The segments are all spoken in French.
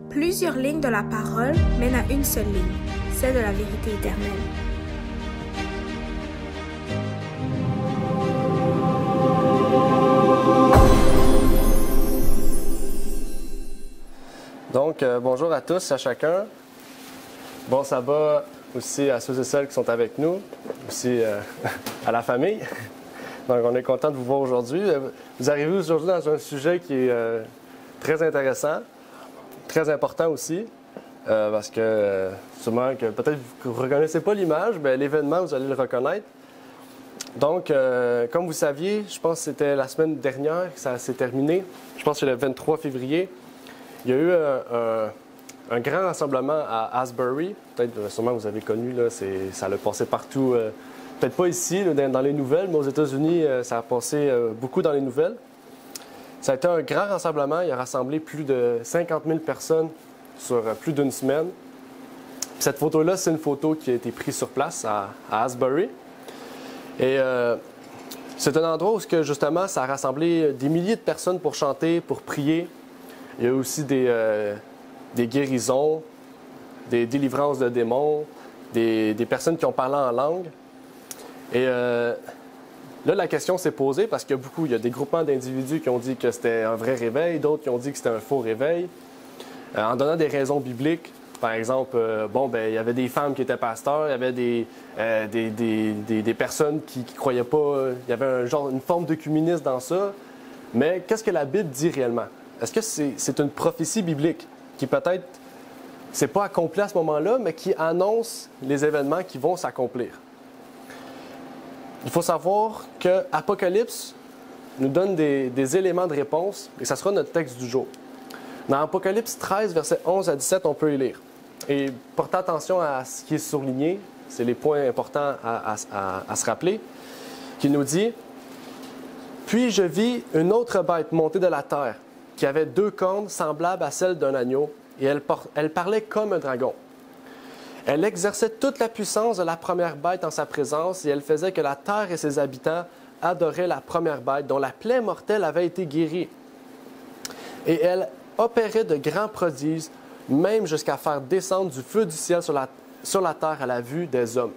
Plusieurs lignes de la parole mènent à une seule ligne, celle de la vérité éternelle. Donc, bonjour à tous, à chacun. Bon sabbat aussi à ceux et celles qui sont avec nous, aussi à la famille. Donc, on est content de vous voir aujourd'hui. Vous arrivez aujourd'hui dans un sujet qui est très intéressant, très important aussi, parce que sûrement que peut-être vous ne reconnaissez pas l'image, mais l'événement, vous allez le reconnaître. Donc, comme vous saviez, je pense que c'était la semaine dernière que ça s'est terminé. Je pense que c'est le 23 février. Il y a eu un grand rassemblement à Asbury. Peut-être, sûrement, vous avez connu, là, ça l'a passé partout. Peut-être pas ici, là, dans les nouvelles, mais aux États-Unis, ça a passé beaucoup dans les nouvelles. Ça a été un grand rassemblement. Il a rassemblé plus de 50 000 personnes sur plus d'une semaine. Puis cette photo-là, c'est une photo qui a été prise sur place à Asbury. Et c'est un endroit où, justement, ça a rassemblé des milliers de personnes pour chanter, pour prier. Il y a aussi des guérisons, des délivrances de démons, des personnes qui ont parlé en langue. Et là, la question s'est posée parce qu'il y a des groupements d'individus qui ont dit que c'était un vrai réveil, d'autres qui ont dit que c'était un faux réveil, en donnant des raisons bibliques. Par exemple, il y avait des femmes qui étaient pasteurs, il y avait des personnes qui ne croyaient pas, il y avait une forme d'œcuménisme dans ça. Mais qu'est-ce que la Bible dit réellement? Est-ce que c'est une prophétie biblique qui peut-être, c'est pas accomplie à ce moment-là, mais qui annonce les événements qui vont s'accomplir? Il faut savoir que Apocalypse nous donne des éléments de réponse, et ça sera notre texte du jour. Dans Apocalypse 13, versets 11 à 17, on peut y lire. Et portez attention à ce qui est souligné, c'est les points importants à se rappeler, qui nous dit « Puis je vis une autre bête montée de la terre, qui avait 2 cornes semblables à celles d'un agneau, et elle parlait comme un dragon. Elle exerçait toute la puissance de la première bête en sa présence, et elle faisait que la terre et ses habitants adoraient la première bête, dont la plaie mortelle avait été guérie. Et elle opérait de grands prodiges, même jusqu'à faire descendre du feu du ciel sur la terre à la vue des hommes.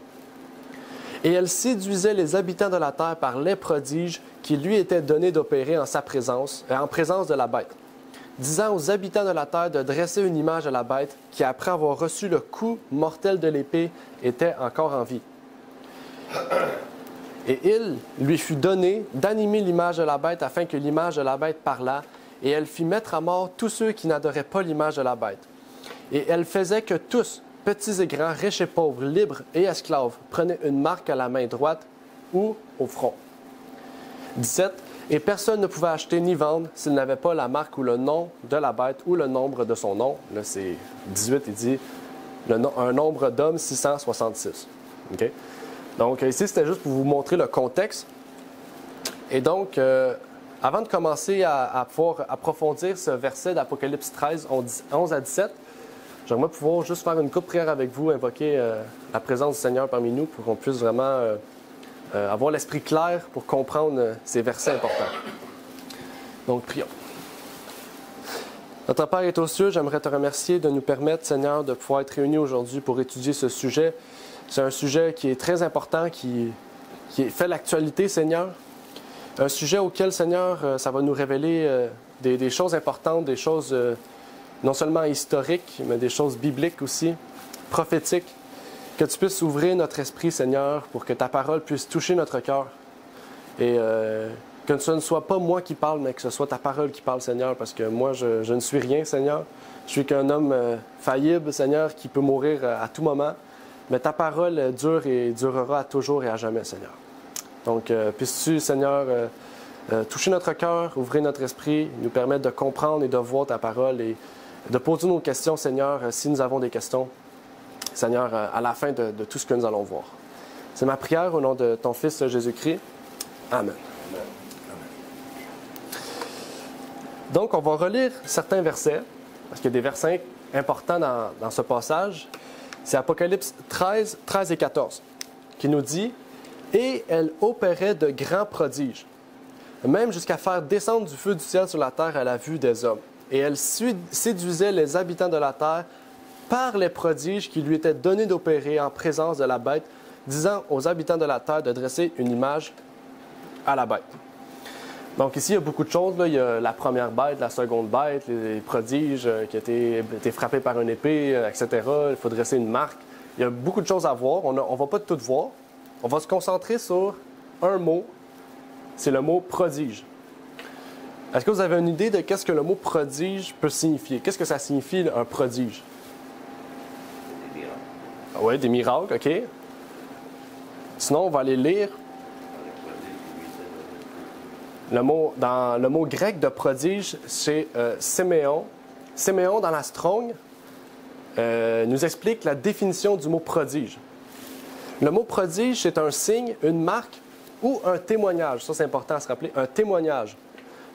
Et elle séduisait les habitants de la terre par les prodiges qui lui étaient donnés d'opérer en sa présence, en présence de la bête, disant aux habitants de la terre de dresser une image à la bête qui, après avoir reçu le coup mortel de l'épée, était encore en vie. Et il lui fut donné d'animer l'image de la bête afin que l'image de la bête parlât, et elle fit mettre à mort tous ceux qui n'adoraient pas l'image de la bête. Et elle faisait que tous, petits et grands, riches et pauvres, libres et esclaves, prenaient une marque à la main droite ou au front. 17. Et personne ne pouvait acheter ni vendre s'il n'avait pas la marque ou le nom de la bête ou le nombre de son nom. Là, c'est 18, il dit un nombre d'hommes, 666. Okay? Donc, ici, c'était juste pour vous montrer le contexte. Et donc, avant de commencer à pouvoir approfondir ce verset d'Apocalypse 13, 11 à 17, j'aimerais pouvoir juste faire une courte prière avec vous, invoquer la présence du Seigneur parmi nous pour qu'on puisse vraiment avoir l'esprit clair pour comprendre ces versets importants. Donc, prions. Notre Père est aux cieux, j'aimerais te remercier de nous permettre, Seigneur, de pouvoir être réunis aujourd'hui pour étudier ce sujet. C'est un sujet qui est très important, qui fait l'actualité, Seigneur. Un sujet auquel, Seigneur, ça va nous révéler des choses importantes, des choses non seulement historiques, mais des choses bibliques aussi, prophétiques. Que tu puisses ouvrir notre esprit, Seigneur, pour que ta parole puisse toucher notre cœur. Et que ce ne soit pas moi qui parle, mais que ce soit ta parole qui parle, Seigneur, parce que moi, je ne suis rien, Seigneur. Je suis qu'un homme faillible, Seigneur, qui peut mourir à tout moment. Mais ta parole dure et durera à toujours et à jamais, Seigneur. Donc, puisses-tu, Seigneur, toucher notre cœur, ouvrir notre esprit, nous permettre de comprendre et de voir ta parole et de poser nos questions, Seigneur, si nous avons des questions. Seigneur, à la fin de tout ce que nous allons voir. C'est ma prière au nom de ton Fils Jésus-Christ. Amen. Donc, on va relire certains versets, parce qu'il y a des versets importants dans ce passage. C'est Apocalypse 13, 13 et 14, qui nous dit « Et elle opérait de grands prodiges, même jusqu'à faire descendre du feu du ciel sur la terre à la vue des hommes. et elle séduisait les habitants de la terre par les prodiges qui lui étaient donnés d'opérer en présence de la bête, disant aux habitants de la terre de dresser une image à la bête. Donc ici, il y a beaucoup de choses. Là. Il y a la première bête, la seconde bête, les prodiges qui étaient frappés par une épée, etc. Il faut dresser une marque. Il y a beaucoup de choses à voir. On ne va pas tout voir. On va se concentrer sur un mot. C'est le mot prodige. Est-ce que vous avez une idée de qu'est-ce que le mot prodige peut signifier? Qu'est-ce que ça signifie, un prodige? Des miracles. Oui, des miracles, OK. Sinon, on va aller lire le mot grec de prodige, c'est séméon. Séméon, dans la Strong, nous explique la définition du mot prodige. Le mot prodige, c'est un signe, une marque ou un témoignage. Ça, c'est important à se rappeler, un témoignage.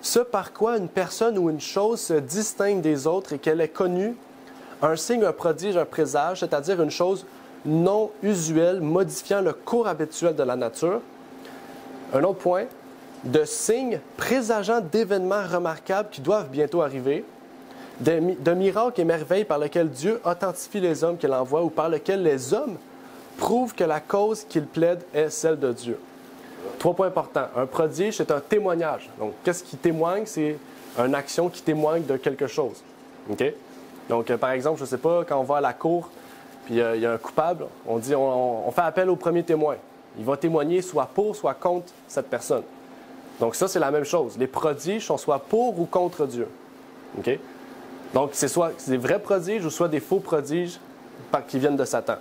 Ce par quoi une personne ou une chose se distingue des autres et qu'elle est connue, un signe, un prodige, un présage, c'est-à-dire une chose non usuelle, modifiant le cours habituel de la nature. Un autre point, de signes présageant d'événements remarquables qui doivent bientôt arriver, de miracles et merveilles par lesquels Dieu authentifie les hommes qu'il envoie ou par lesquels les hommes prouvent que la cause qu'ils plaident est celle de Dieu. 3 points importants. Un prodige, c'est un témoignage. Donc, qu'est-ce qui témoigne? C'est une action qui témoigne de quelque chose. OK? Donc, par exemple, je ne sais pas, quand on va à la cour, puis il y a un coupable, on dit, on fait appel au premier témoin. Il va témoigner soit pour, soit contre cette personne. Donc, ça, c'est la même chose. Les prodiges sont soit pour ou contre Dieu. OK? Donc, c'est soit des vrais prodiges ou soit des faux prodiges qui viennent de Satan.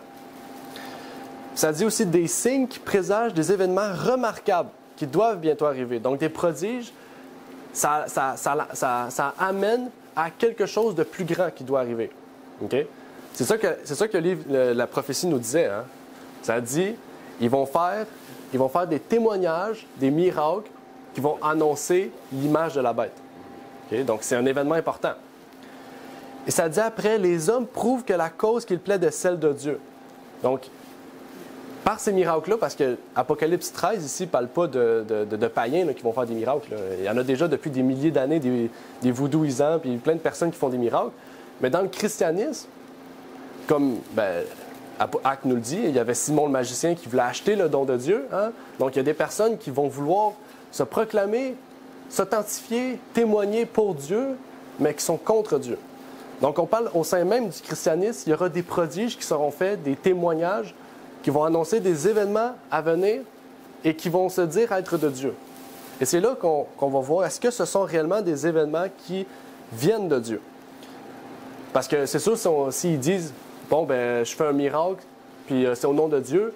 Ça dit aussi des signes qui présagent des événements remarquables qui doivent bientôt arriver. Donc, des prodiges, ça amène à quelque chose de plus grand qui doit arriver. Okay? C'est ça que la prophétie nous disait. Hein? Ça dit, ils vont faire des témoignages, des miracles qui vont annoncer l'image de la bête. Okay? Donc, c'est un événement important. Et ça dit après, les hommes prouvent que la cause qu'ils plaident est celle de Dieu. Donc, par ces miracles-là, parce que Apocalypse 13, ici, ne parle pas de païens là, qui vont faire des miracles. Là. Il y en a déjà depuis des milliers d'années, des voodooisants, puis plein de personnes qui font des miracles. Mais dans le christianisme, comme Acte nous le dit, il y avait Simon le magicien qui voulait acheter le don de Dieu. Hein? Donc, il y a des personnes qui vont vouloir se proclamer, s'authentifier, témoigner pour Dieu, mais qui sont contre Dieu. Donc, on parle au sein même du christianisme, il y aura des prodiges qui seront faits, des témoignages, qui vont annoncer des événements à venir et qui vont se dire être de Dieu. Et c'est là qu'on va voir, est-ce que ce sont réellement des événements qui viennent de Dieu? Parce que c'est sûr, s'ils disent, bon, je fais un miracle, puis c'est au nom de Dieu,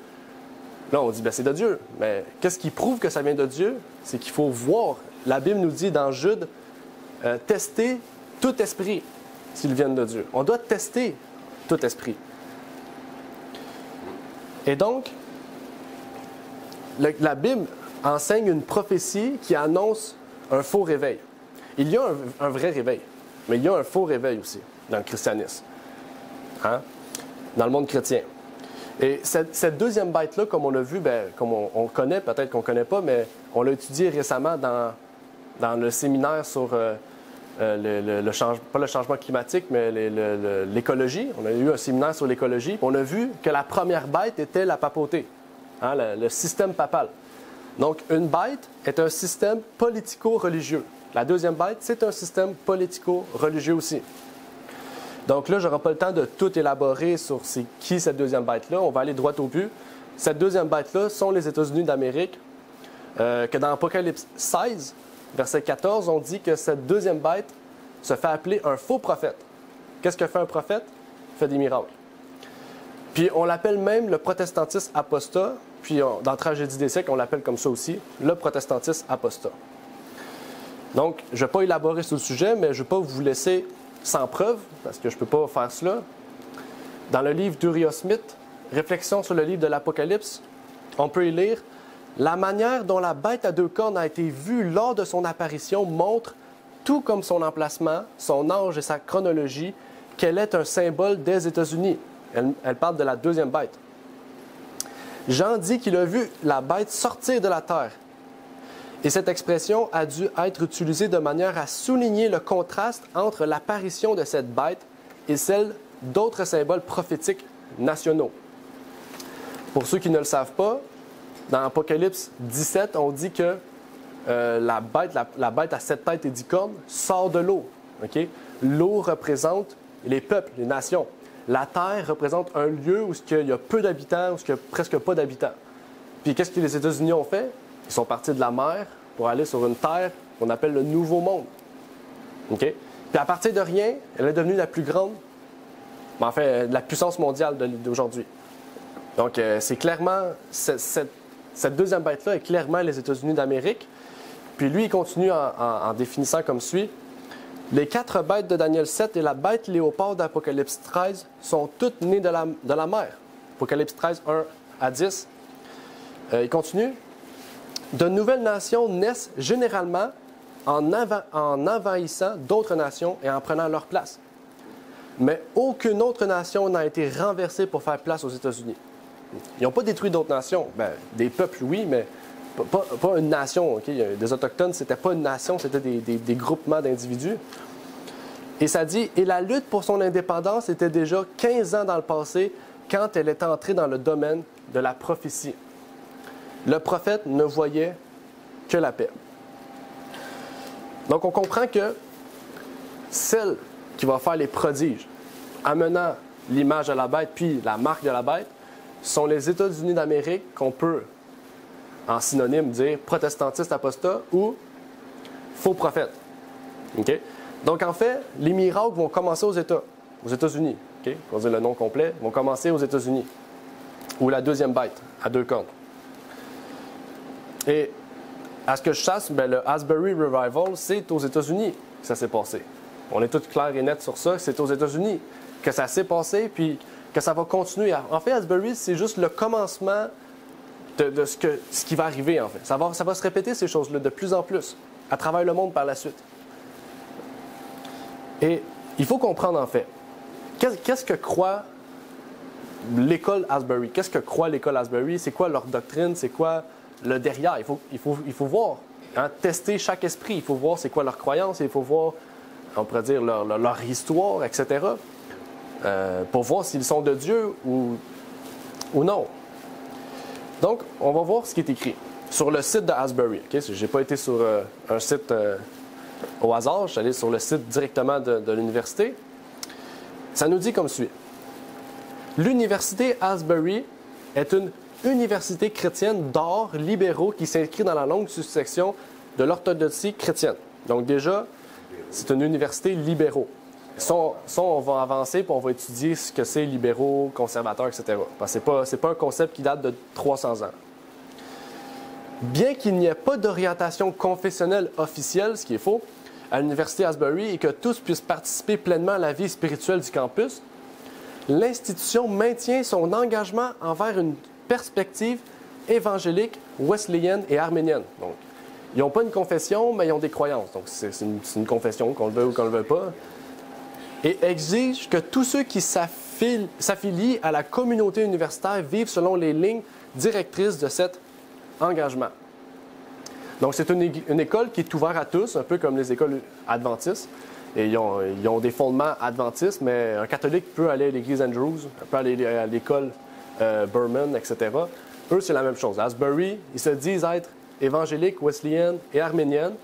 là, on dit, c'est de Dieu. Mais qu'est-ce qui prouve que ça vient de Dieu? C'est qu'il faut voir. La Bible nous dit dans Jude, tester tout esprit s'ils viennent de Dieu. On doit tester tout esprit. Et donc, la Bible enseigne une prophétie qui annonce un faux réveil. Il y a un vrai réveil, mais il y a un faux réveil aussi dans le christianisme, hein? Dans le monde chrétien. Et cette deuxième bête-là, comme on l'a vu, comme on connaît, peut-être qu'on ne connaît pas, mais on l'a étudié récemment dans le séminaire sur pas le changement climatique, mais l'écologie. On a eu un séminaire sur l'écologie. On a vu que la première bête était la papauté, hein, le système papal. Donc, une bête est un système politico-religieux. La deuxième bête, c'est un système politico-religieux aussi. Donc là, je n'aurai pas le temps de tout élaborer sur c'est qui cette deuxième bête-là. On va aller droit au but. Cette deuxième bête-là sont les États-Unis d'Amérique, que dans Apocalypse 16, verset 14, on dit que cette deuxième bête se fait appeler un faux prophète. Qu'est-ce que fait un prophète? Il fait des miracles. Puis on l'appelle même le protestantisme apostat. Puis dans Tragédie des siècles, on l'appelle comme ça aussi, le protestantisme apostat. Donc, je ne vais pas élaborer sur le sujet, mais je ne vais pas vous laisser sans preuve, parce que je ne peux pas faire cela. Dans le livre d'Uriah Smith, Réflexion sur le livre de l'Apocalypse, on peut y lire « La manière dont la bête à 2 cornes a été vue lors de son apparition montre, tout comme son emplacement, son âge et sa chronologie, qu'elle est un symbole des États-Unis. » Elle parle de la deuxième bête. Jean dit qu'il a vu la bête sortir de la terre. Et cette expression a dû être utilisée de manière à souligner le contraste entre l'apparition de cette bête et celle d'autres symboles prophétiques nationaux. Pour ceux qui ne le savent pas, dans Apocalypse 17, on dit que la bête à 7 têtes et 10 cornes sort de l'eau. Okay? L'eau représente les peuples, les nations. La terre représente un lieu où il y a peu d'habitants, où il n'y a presque pas d'habitants. Puis qu'est-ce que les États-Unis ont fait? Ils sont partis de la mer pour aller sur une terre qu'on appelle le Nouveau Monde. Okay? Puis à partir de rien, elle est devenue la plus grande, en fait, la puissance mondiale d'aujourd'hui. Donc c'est clairement, cette deuxième bête-là est clairement les États-Unis d'Amérique. Puis lui, il continue en définissant comme suit. Les 4 bêtes de Daniel 7 et la bête léopard d'Apocalypse 13 sont toutes nées de la mer. Apocalypse 13, 1 à 10. Il continue. De nouvelles nations naissent généralement en envahissant d'autres nations et en prenant leur place. Mais aucune autre nation n'a été renversée pour faire place aux États-Unis. Ils n'ont pas détruit d'autres nations. Bien, des peuples, oui, mais pas une nation. Okay? Des Autochtones, ce n'était pas une nation, c'était des groupements d'individus. Et ça dit, et la lutte pour son indépendance était déjà 15 ans dans le passé quand elle est entrée dans le domaine de la prophétie. Le prophète ne voyait que la paix. Donc on comprend que celle qui va faire les prodiges, amenant l'image de la bête puis la marque de la bête, sont les États-Unis d'Amérique qu'on peut, en synonyme, dire protestantiste apostat ou faux prophète. Okay? Donc, en fait, les miracles vont commencer aux États-Unis. Okay? On va dire le nom complet, vont commencer aux États-Unis. Ou la deuxième bête, à 2 cornes. Et à ce que je sache, le Asbury Revival, c'est aux États-Unis que ça s'est passé. On est tous clairs et nets sur ça, c'est aux États-Unis que ça s'est passé, puis que ça va continuer. En fait, Asbury, c'est juste le commencement de ce qui va arriver, en fait. Ça va se répéter, ces choses-là, de plus en plus, à travers le monde par la suite. Et il faut comprendre, en fait, qu'est-ce que croit l'école Asbury? Qu'est-ce que croit l'école Asbury? C'est quoi leur doctrine? C'est quoi le derrière? Il faut voir, tester chaque esprit. Il faut voir c'est quoi leur croyance. Il faut voir, on pourrait dire, leur histoire, etc., pour voir s'ils sont de Dieu ou non. Donc, on va voir ce qui est écrit sur le site de Asbury. Okay? Je n'ai pas été sur un site au hasard, je suis allé sur le site directement de l'université. Ça nous dit comme suit. L'université Asbury est une université chrétienne d'art libéraux qui s'inscrit dans la longue succession de l'orthodoxie chrétienne. Donc déjà, c'est une université libéraux. Ça, on va avancer et on va étudier ce que c'est libéraux, conservateurs, etc. Parce que ce n'est pas un concept qui date de 300 ans. Bien qu'il n'y ait pas d'orientation confessionnelle officielle, ce qui est faux, à l'université Asbury et que tous puissent participer pleinement à la vie spirituelle du campus, l'institution maintient son engagement envers une perspective évangélique, wesleyenne et arménienne. Donc, ils n'ont pas une confession, mais ils ont des croyances. Donc, c'est une confession, qu'on le veuille ou qu'on ne le veuille pas. Et exige que tous ceux qui s'affilient à la communauté universitaire vivent selon les lignes directrices de cet engagement. Donc, c'est une école qui est ouverte à tous, un peu comme les écoles adventistes. Et ils ont des fondements adventistes, mais un catholique peut aller à l'église Andrews, peut aller à l'école Burman, etc. Eux, c'est la même chose. Asbury, ils se disent être évangéliques, wesleyenne et arménienne,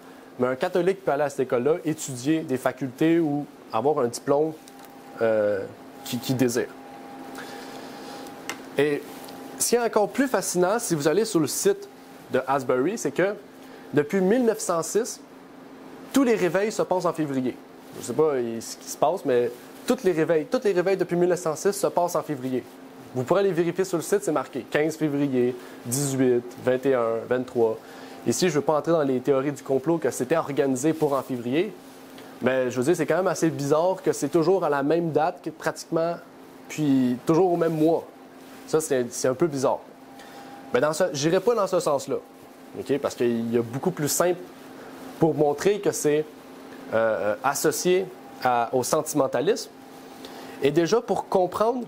mais un catholique peut aller à cette école-là, étudier des facultés ou avoir un diplôme qu'il désire. Et ce qui est encore plus fascinant, si vous allez sur le site de Asbury, c'est que depuis 1906, tous les réveils se passent en février. Je ne sais pas ce qui se passe, mais tous les réveils depuis 1906 se passent en février. Vous pourrez les vérifier sur le site, c'est marqué 15 février, 18, 21, 23. Ici, je ne veux pas entrer dans les théories du complot que c'était organisé pour en février, mais je veux dire, c'est quand même assez bizarre que c'est toujours à la même date, pratiquement, puis toujours au même mois. Ça, c'est un peu bizarre. Mais je n'irai pas dans ce sens-là, okay? Parce qu'il y a beaucoup plus simple pour montrer que c'est associé au sentimentalisme. Et déjà, pour comprendre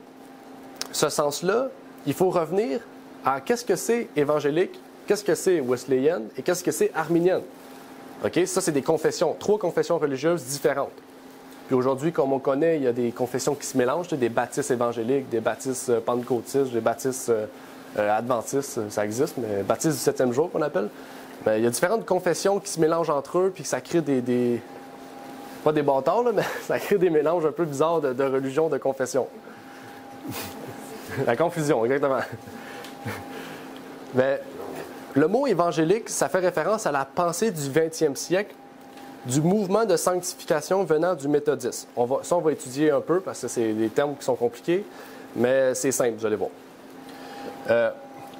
ce sens-là, il faut revenir à qu'est-ce que c'est évangélique, qu'est-ce que c'est wesleyenne et qu'est-ce que c'est arminienne. OK? Ça, c'est des confessions, 3 confessions religieuses différentes. Puis aujourd'hui, comme on connaît, il y a des confessions qui se mélangent, des baptistes évangéliques, des baptistes pentecôtistes, des baptistes adventistes, ça existe, mais baptistes du 7e jour qu'on appelle. Mais il y a différentes confessions qui se mélangent entre eux, puis ça crée pas des bâtards, là, mais ça crée des mélanges un peu bizarres de religion, de confession. La confusion, exactement. Mais le mot évangélique, ça fait référence à la pensée du 20e siècle, du mouvement de sanctification venant du méthodisme. On va étudier un peu parce que c'est des termes qui sont compliqués, mais c'est simple, vous allez voir.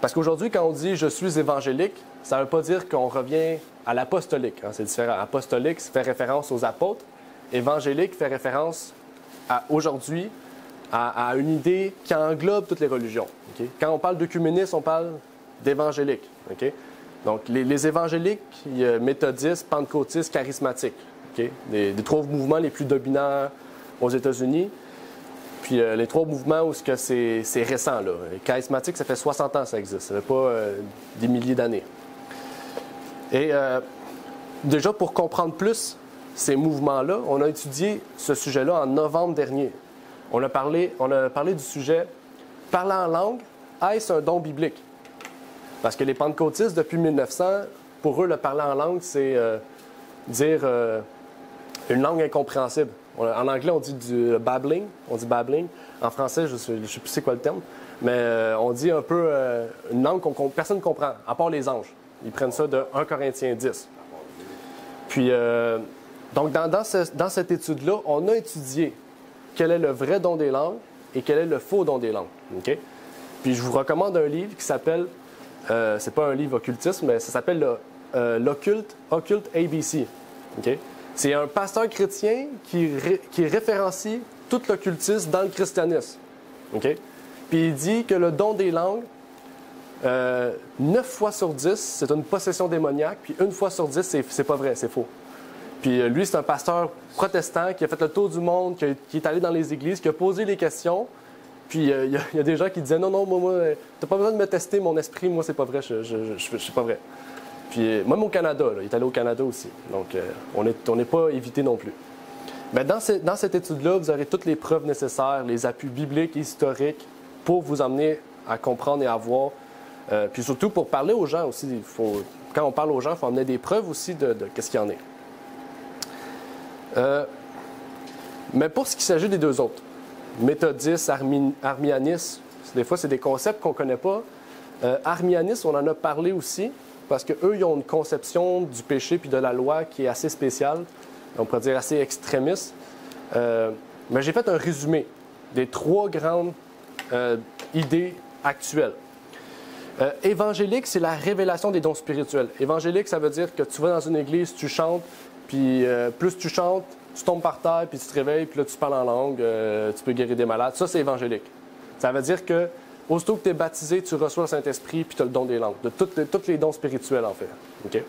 Parce qu'aujourd'hui, quand on dit « je suis évangélique », ça ne veut pas dire qu'on revient à l'apostolique. Hein, c'est différent. Apostolique, ça fait référence aux apôtres. Évangélique fait référence aujourd'hui à une idée qui englobe toutes les religions. Okay? Quand on parle d'œcuménisme, on parle d'évangélique. Okay? Donc, les évangéliques, méthodistes, pentecôtistes, charismatiques. Okay? Des 3 mouvements les plus dominants aux États-Unis. Puis les 3 mouvements où c'est récent. Là. Charismatique, ça fait 60 ans que ça existe. Ça ne fait pas des milliers d'années. Et déjà, pour comprendre plus ces mouvements-là, on a étudié ce sujet-là en novembre dernier. On a parlé du sujet « Parler en langue, est-ce un don biblique? » Parce que les pentecôtistes, depuis 1900, pour eux, le parler en langue, c'est dire une langue incompréhensible. En anglais, on dit du babbling. On dit babbling. En français, je ne sais plus c'est quoi le terme. Mais on dit un peu une langue que personne ne comprend, à part les anges. Ils prennent ça de 1 Corinthiens 10. Puis, donc, dans cette étude-là, on a étudié quel est le vrai don des langues et quel est le faux don des langues. Okay? Puis, je vous recommande un livre qui s'appelle, c'est pas un livre occultisme, mais ça s'appelle l'Occulte ABC. Okay? C'est un pasteur chrétien qui référencie tout l'occultisme dans le christianisme. Okay? Puis, il dit que le don des langues, 9 fois sur 10, c'est une possession démoniaque, puis 1 fois sur 10, c'est pas vrai, c'est faux. Puis lui, c'est un pasteur protestant qui a fait le tour du monde, qui est allé dans les églises, qui a posé les questions. Puis il y a des gens qui disaient non, moi, t'as pas besoin de me tester mon esprit, moi, c'est pas vrai, je suis pas vrai. Puis même au Canada, là, il est allé au Canada aussi. Donc on n'est pas évité non plus. Mais dans cette étude-là, vous aurez toutes les preuves nécessaires, les appuis bibliques et historiques pour vous amener à comprendre et à voir. Puis surtout pour parler aux gens aussi, quand on parle aux gens, il faut amener des preuves aussi de qu'est-ce qu'il y en est. Mais pour ce qui s'agit des 2 autres, méthodisme, arminianisme, des fois c'est des concepts qu'on ne connaît pas. Arminianisme, on en a parlé aussi, parce qu'eux, ils ont une conception du péché puis de la loi qui est assez spéciale, on pourrait dire assez extrémiste. Mais j'ai fait un résumé des 3 grandes idées actuelles. Évangélique, c'est la révélation des dons spirituels. Évangélique, ça veut dire que tu vas dans une église, tu chantes, puis plus tu chantes, tu tombes par terre, puis tu te réveilles, puis là, tu parles en langue, tu peux guérir des malades. Ça, c'est évangélique. Ça veut dire que, aussitôt que tu es baptisé, tu reçois le Saint-Esprit, puis tu as le don des langues, de tous les dons spirituels, en fait. Okay?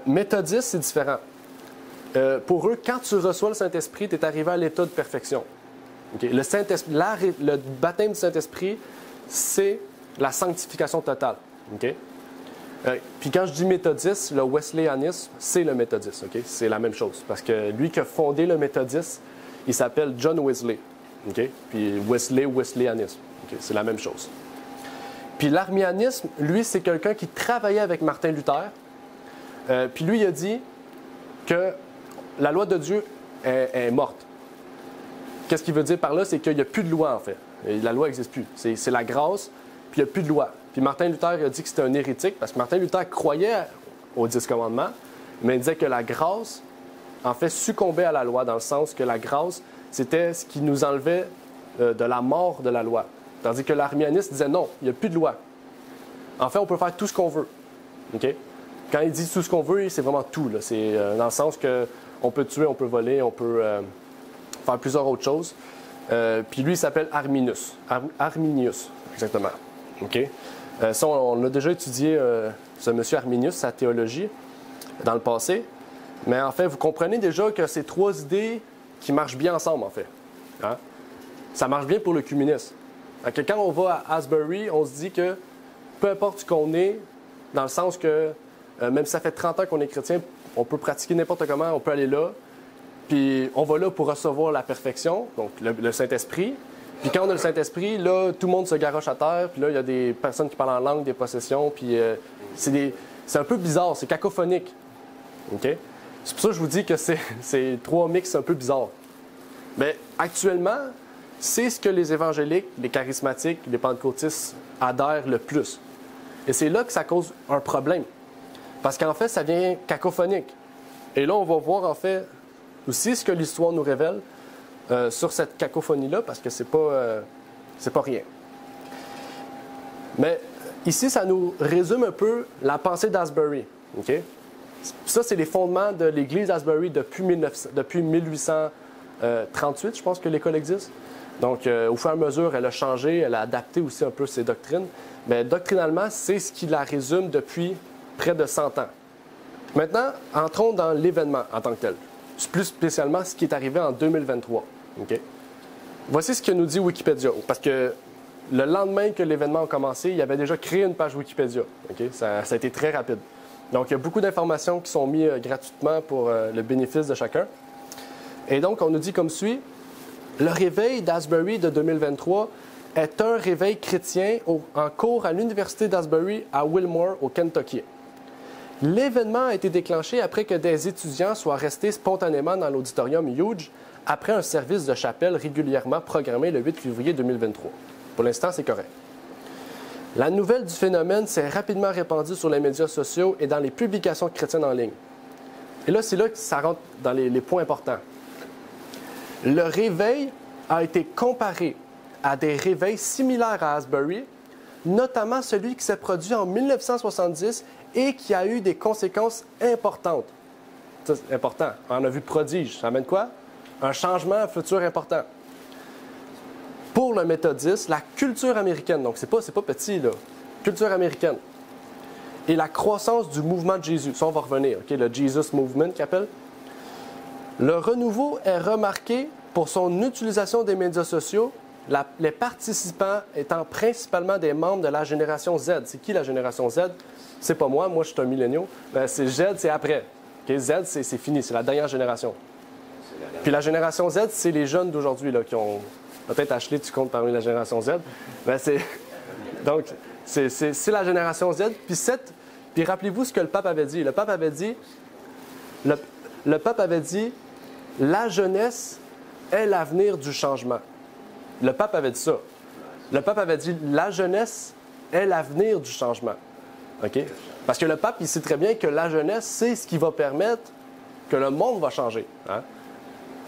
Méthodiste, c'est différent. Pour eux, quand tu reçois le Saint-Esprit, tu es arrivé à l'état de perfection. Okay? Le baptême du Saint-Esprit, c'est la sanctification totale. Okay? Puis quand je dis méthodiste, le wesleyanisme, c'est le méthodisme. Okay? C'est la même chose. Parce que lui qui a fondé le méthodisme, il s'appelle John Wesley. Okay? Puis wesleyanisme. Okay? C'est la même chose. Puis l'arminianisme, lui, c'est quelqu'un qui travaillait avec Martin Luther. Puis lui, il a dit que la loi de Dieu est morte. Qu'est-ce qu'il veut dire par là? C'est qu'il n'y a plus de loi, en fait. Et la loi n'existe plus. C'est la grâce, puis il n'y a plus de loi. Puis Martin Luther a dit que c'était un hérétique, parce que Martin Luther croyait aux 10 commandements, mais il disait que la grâce, en fait, succombait à la loi, dans le sens que la grâce, c'était ce qui nous enlevait de la mort de la loi. Tandis que l'arminianiste disait non, il n'y a plus de loi. En fait, on peut faire tout ce qu'on veut. Okay? Quand il dit tout ce qu'on veut, c'est vraiment tout. Là. C'est dans le sens qu'on peut tuer, on peut voler, on peut faire plusieurs autres choses. Puis lui, il s'appelle Arminius. Arminius, exactement. Okay? Ça, on a déjà étudié ce monsieur Arminius, sa théologie, dans le passé. Mais en fait, vous comprenez déjà que c'est 3 idées qui marchent bien ensemble, en fait. Hein? Ça marche bien pour l'œcuménisme. Quand on va à Asbury, on se dit que peu importe ce qu'on est, dans le sens que même si ça fait 30 ans qu'on est chrétien, on peut pratiquer n'importe comment, on peut aller là, puis on va là pour recevoir la perfection, donc le Saint-Esprit. Puis quand on a le Saint-Esprit, là, tout le monde se garoche à terre, puis là, il y a des personnes qui parlent en langue, des possessions, puis c'est un peu bizarre, c'est cacophonique. OK? C'est pour ça que je vous dis que c'est 3 mix un peu bizarres. Mais actuellement, c'est ce que les évangéliques, les charismatiques, les pentecôtistes adhèrent le plus. Et c'est là que ça cause un problème. Parce qu'en fait, ça devient cacophonique. Et là, on va voir en fait aussi ce que l'histoire nous révèle sur cette cacophonie-là, parce que c'est pas rien. Mais ici, ça nous résume un peu la pensée d'Asbury. Okay? Ça, c'est les fondements de l'Église Asbury depuis 1838, je pense que l'école existe. Donc, au fur et à mesure, elle a changé, elle a adapté aussi un peu ses doctrines. Mais doctrinalement, c'est ce qui la résume depuis près de 100 ans. Maintenant, entrons dans l'événement en tant que tel. Plus spécialement, ce qui est arrivé en 2023. Okay? Voici ce que nous dit Wikipédia. Parce que le lendemain que l'événement a commencé, il avait déjà créé une page Wikipédia. Okay? Ça a été très rapide. Donc, il y a beaucoup d'informations qui sont mises gratuitement pour le bénéfice de chacun. Et donc, on nous dit comme suit. Le réveil d'Asbury de 2023 est un réveil chrétien en cours à l'Université d'Asbury à Wilmore, au Kentucky. L'événement a été déclenché après que des étudiants soient restés spontanément dans l'auditorium Hughes après un service de chapelle régulièrement programmé le 8 février 2023. Pour l'instant, c'est correct. La nouvelle du phénomène s'est rapidement répandue sur les médias sociaux et dans les publications chrétiennes en ligne. Et là, c'est là que ça rentre dans les points importants. Le réveil a été comparé à des réveils similaires à Asbury, notamment celui qui s'est produit en 1970 et qui a eu des conséquences importantes. Ça, c'est important. On a vu prodige. Ça amène quoi? Un changement futur important. Pour le méthodiste, la culture américaine, donc c'est pas petit, là. Culture américaine. Et la croissance du mouvement de Jésus. Ça, on va revenir, OK? Le Jesus Movement qu'il appelle. Le renouveau est remarqué pour son utilisation des médias sociaux, les participants étant principalement des membres de la génération Z. C'est qui la génération Z? C'est pas moi je suis un millénial. C'est Z, c'est après. Okay? Z, c'est fini, c'est la dernière génération. Puis la génération Z, c'est les jeunes d'aujourd'hui là, qui ont... Peut-être Ashley, tu comptes parmi la génération Z. Donc, c'est la génération Z. Puis rappelez-vous ce que le pape avait dit. Le pape avait dit, la jeunesse est l'avenir du changement. Le pape avait dit ça. Le pape avait dit, la jeunesse est l'avenir du changement. OK? Parce que le pape, il sait très bien que la jeunesse, c'est ce qui va permettre que le monde va changer. Hein?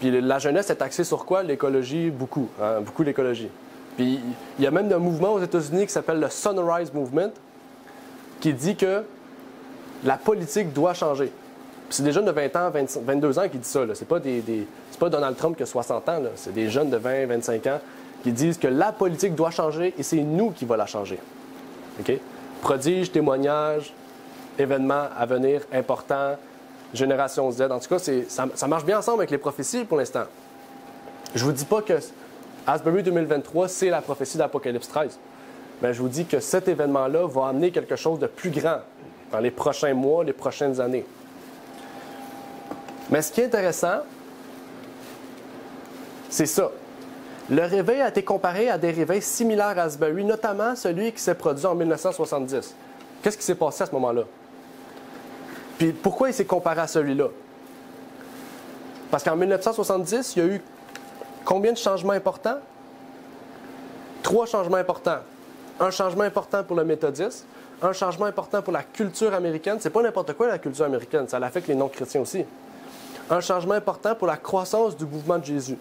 Puis la jeunesse est axée sur quoi? L'écologie, beaucoup. Hein? Beaucoup l'écologie. Puis il y a même un mouvement aux États-Unis qui s'appelle le Sunrise Movement, qui dit que la politique doit changer. Puis c'est des jeunes de 20 ans, 22 ans qui disent ça. C'est pas c'est pas Donald Trump qui a 60 ans. C'est des jeunes de 20, 25 ans qui disent que la politique doit changer et c'est nous qui va la changer. OK? Prodiges, témoignages, événements à venir importants, génération Z. En tout cas, ça marche bien ensemble avec les prophéties pour l'instant. Je ne vous dis pas que Asbury 2023, c'est la prophétie d'Apocalypse 13. Mais je vous dis que cet événement-là va amener quelque chose de plus grand dans les prochains mois, les prochaines années. Mais ce qui est intéressant, c'est ça. Le réveil a été comparé à des réveils similaires à Asbury, notamment celui qui s'est produit en 1970. Qu'est-ce qui s'est passé à ce moment-là? Puis pourquoi il s'est comparé à celui-là? Parce qu'en 1970, il y a eu combien de changements importants? 3 changements importants. Un changement important pour le méthodiste, un changement important pour la culture américaine. C'est pas n'importe quoi la culture américaine, ça affecte les non-chrétiens aussi. Un changement important pour la croissance du mouvement de Jésus.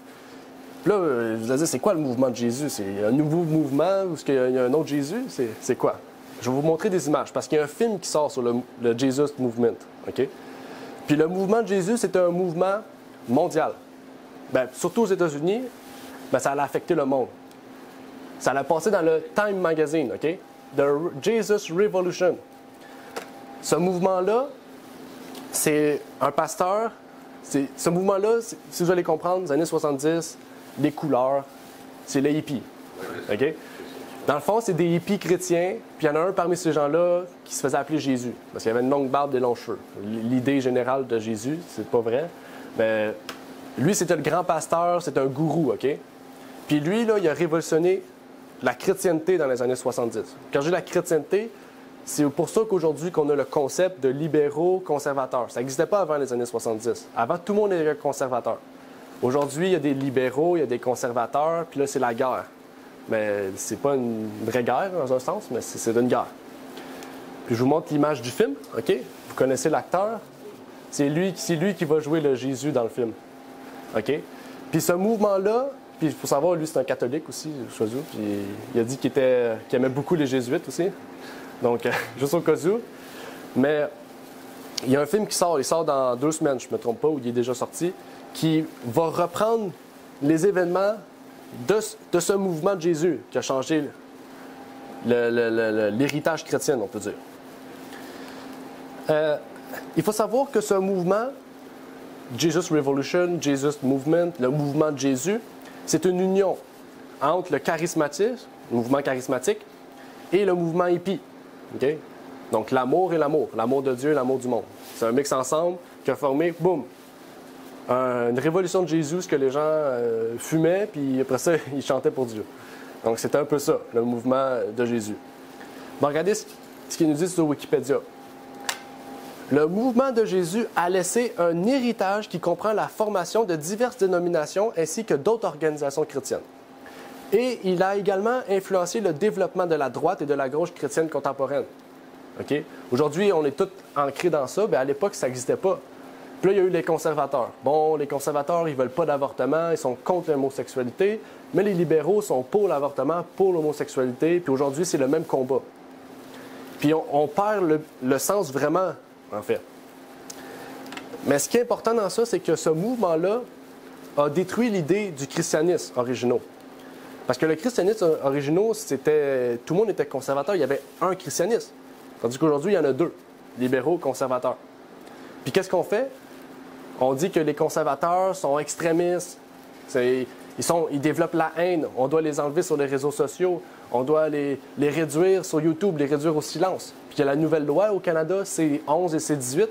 Puis là, vous allez dire, c'est quoi le mouvement de Jésus? C'est un nouveau mouvement ou est-ce qu'il y a un autre Jésus? C'est quoi? Je vais vous montrer des images parce qu'il y a un film qui sort sur le Jesus Movement. OK? Puis le mouvement de Jésus, c'est un mouvement mondial. Bien, surtout aux États-Unis, bien, ça a affecté le monde. Ça l'a passé dans le Time Magazine, OK? The Jesus Revolution. Ce mouvement-là, c'est un pasteur. Ce mouvement-là, si vous allez comprendre, les années 70, les couleurs, c'est les hippies. OK? Dans le fond, c'est des hippies chrétiens, puis il y en a un parmi ces gens-là qui se faisait appeler Jésus, parce qu'il avait une longue barbe et des longs cheveux. L'idée générale de Jésus, c'est pas vrai, mais lui, c'était le grand pasteur, c'était un gourou, OK? Puis lui, là, il a révolutionné la chrétienté dans les années 70. Quand je dis la chrétienté, c'est pour ça qu'aujourd'hui qu'on a le concept de libéraux conservateurs. Ça n'existait pas avant les années 70. Avant, tout le monde était conservateur. Aujourd'hui, il y a des libéraux, il y a des conservateurs, puis là, c'est la guerre. Mais c'est pas une vraie guerre, dans un sens, mais c'est une guerre. Puis je vous montre l'image du film, OK? Vous connaissez l'acteur? C'est lui qui va jouer le Jésus dans le film. OK? Puis ce mouvement-là, puis il faut savoir, lui, c'est un catholique aussi, Choiseau, puis il a dit qu'il aimait beaucoup les jésuites aussi. Donc, juste au cas où. Mais il y a un film qui sort, il sort dans 2 semaines, je ne me trompe pas, ou il est déjà sorti, qui va reprendre les événements de ce mouvement de Jésus qui a changé l'héritage chrétien, on peut dire. Il faut savoir que ce mouvement, Jesus Revolution, Jesus Movement, le mouvement de Jésus, c'est une union entre le charismatisme, le mouvement charismatique, et le mouvement hippie. Okay? Donc l'amour et l'amour de Dieu et l'amour du monde. C'est un mix ensemble qui a formé, boum, une révolution de Jésus, ce que les gens fumaient, puis après ça, ils chantaient pour Dieu. Donc c'était un peu ça, le mouvement de Jésus. Bon, regardez ce qu'il nous dit sur Wikipédia. Le mouvement de Jésus a laissé un héritage qui comprend la formation de diverses dénominations ainsi que d'autres organisations chrétiennes. Et il a également influencé le développement de la droite et de la gauche chrétienne contemporaine. Okay? Aujourd'hui, on est tous ancrés dans ça, mais à l'époque, ça n'existait pas. Puis là, il y a eu les conservateurs. Bon, les conservateurs, ils ne veulent pas d'avortement, ils sont contre l'homosexualité, mais les libéraux sont pour l'avortement, pour l'homosexualité, puis aujourd'hui, c'est le même combat. Puis on perd le sens vraiment, en fait. Mais ce qui est important dans ça, c'est que ce mouvement-là a détruit l'idée du christianisme original. Parce que le christianisme original, c'était tout le monde était conservateur, il y avait un christianisme. Tandis qu'aujourd'hui, il y en a 2, libéraux, conservateurs. Puis qu'est-ce qu'on fait? On dit que les conservateurs sont extrémistes, ils développent la haine, on doit les enlever sur les réseaux sociaux, on doit les réduire sur YouTube, les réduire au silence. Puis il y a la nouvelle loi au Canada, C11 et C18,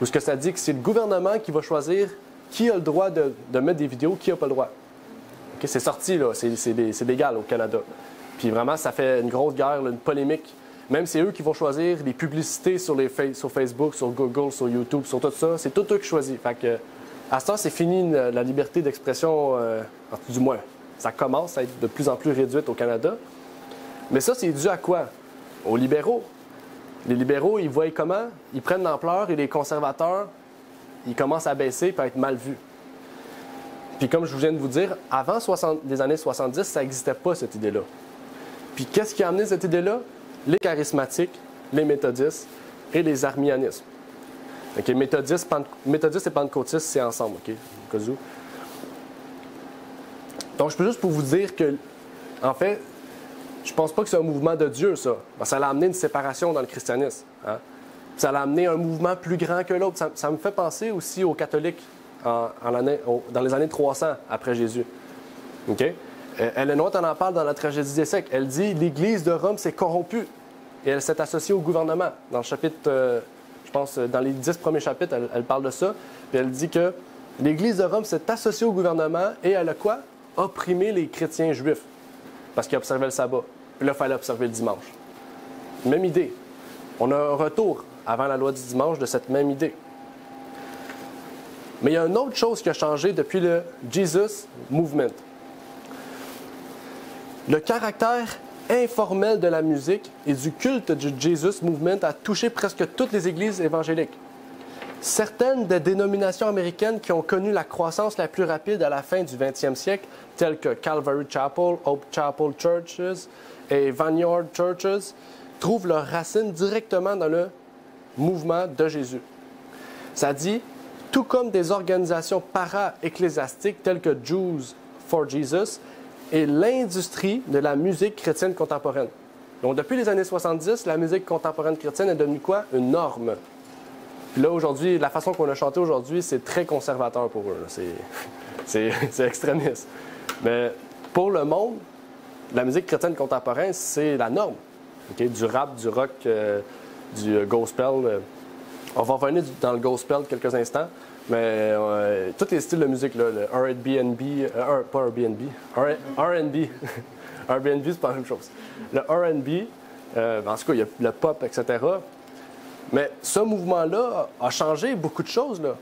où ce que ça dit que c'est le gouvernement qui va choisir qui a le droit de mettre des vidéos, qui n'a pas le droit. Okay, c'est sorti, là, c'est légal au Canada. Puis vraiment, ça fait une grosse guerre, là, une polémique. Même c'est eux qui vont choisir les publicités sur Facebook, sur Google, sur YouTube, sur tout ça. C'est tout eux qui choisissent. Fait que, à ce temps, c'est fini la liberté d'expression, du moins. Ça commence à être de plus en plus réduite au Canada. Mais ça, c'est dû à quoi? Aux libéraux. Les libéraux, ils voient comment? Ils prennent l'ampleur et les conservateurs, ils commencent à baisser et à être mal vus. Puis comme je viens de vous dire, avant les années 70, ça n'existait pas, cette idée-là. Puis qu'est-ce qui a amené cette idée-là? Les charismatiques, les méthodistes et les arminianismes. Okay, méthodistes et pentecôtistes, c'est ensemble, OK? Au cas où. Donc, je peux juste pour vous dire que, en fait, je pense pas que c'est un mouvement de Dieu, ça. Parce que ça a amené une séparation dans le christianisme. Hein? Ça a amené un mouvement plus grand que l'autre. Ça me fait penser aussi aux catholiques dans les années 300 après Jésus. OK? Ellen White en parle dans la tragédie des siècles. Elle dit « L'Église de Rome s'est corrompue » et elle s'est associée au gouvernement. Dans le chapitre, je pense, dans les 10 premiers chapitres, elle parle de ça. Puis elle dit que l'Église de Rome s'est associée au gouvernement et elle a quoi? Opprimé les chrétiens juifs parce qu'ils observaient le sabbat. Puis là, il fallait observer le dimanche. Même idée. On a un retour, avant la loi du dimanche, de cette même idée. Mais il y a une autre chose qui a changé depuis le Jesus Movement. Le caractère informel de la musique et du culte du Jesus Movement a touché presque toutes les églises évangéliques. Certaines des dénominations américaines qui ont connu la croissance la plus rapide à la fin du 20e siècle, telles que Calvary Chapel, Hope Chapel Churches et Vineyard Churches, trouvent leurs racines directement dans le mouvement de Jésus. Ça dit, tout comme des organisations para-ecclésiastiques telles que Jews for Jesus, et l'industrie de la musique chrétienne contemporaine. Donc, depuis les années 70, la musique contemporaine chrétienne est devenue quoi? Une norme. Puis là, aujourd'hui, la façon qu'on a chanté aujourd'hui, c'est très conservateur pour eux. C'est extrémiste. Mais pour le monde, la musique chrétienne contemporaine, c'est la norme. Okay? Du rap, du rock, du gospel. On va revenir dans le gospel quelques instants, mais tous les styles de musique, là, le R&B, pas Airbnb, R&B, Airbnb, c'est pas la même chose. Le R&B, en tout cas, il y a le pop, etc. Mais ce mouvement-là a changé beaucoup de choses, là.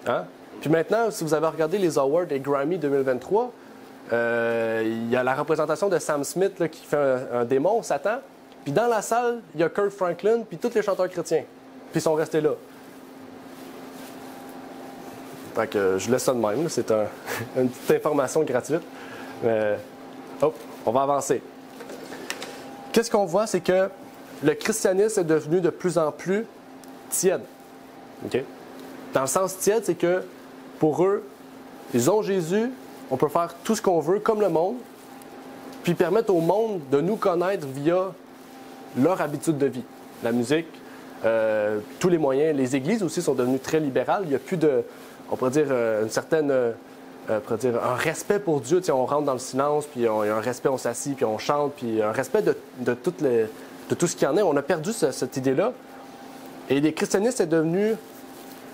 Hein? Puis maintenant, si vous avez regardé les Awards et Grammy 2023, il y a la représentation de Sam Smith là, qui fait un démon, Satan. Puis dans la salle, il y a Kirk Franklin, puis tous les chanteurs chrétiens. Puis ils sont restés là. Fait que je laisse ça de même. C'est une petite information gratuite. Mais, on va avancer. Qu'est-ce qu'on voit, c'est que le christianisme est devenu de plus en plus tiède. Okay? Dans le sens tiède, c'est que pour eux, ils ont Jésus, on peut faire tout ce qu'on veut comme le monde, puis permettre au monde de nous connaître via leur habitude de vie. La musique, tous les moyens. Les églises aussi sont devenues très libérales. Il n'y a plus de, on pourrait dire, une certaine, un respect pour Dieu. Tu sais, on rentre dans le silence, puis il y a un respect, on s'assit, puis on chante, puis un respect de tout ce qu'il y en a. On a perdu cette idée-là. Et les christianistes sont devenus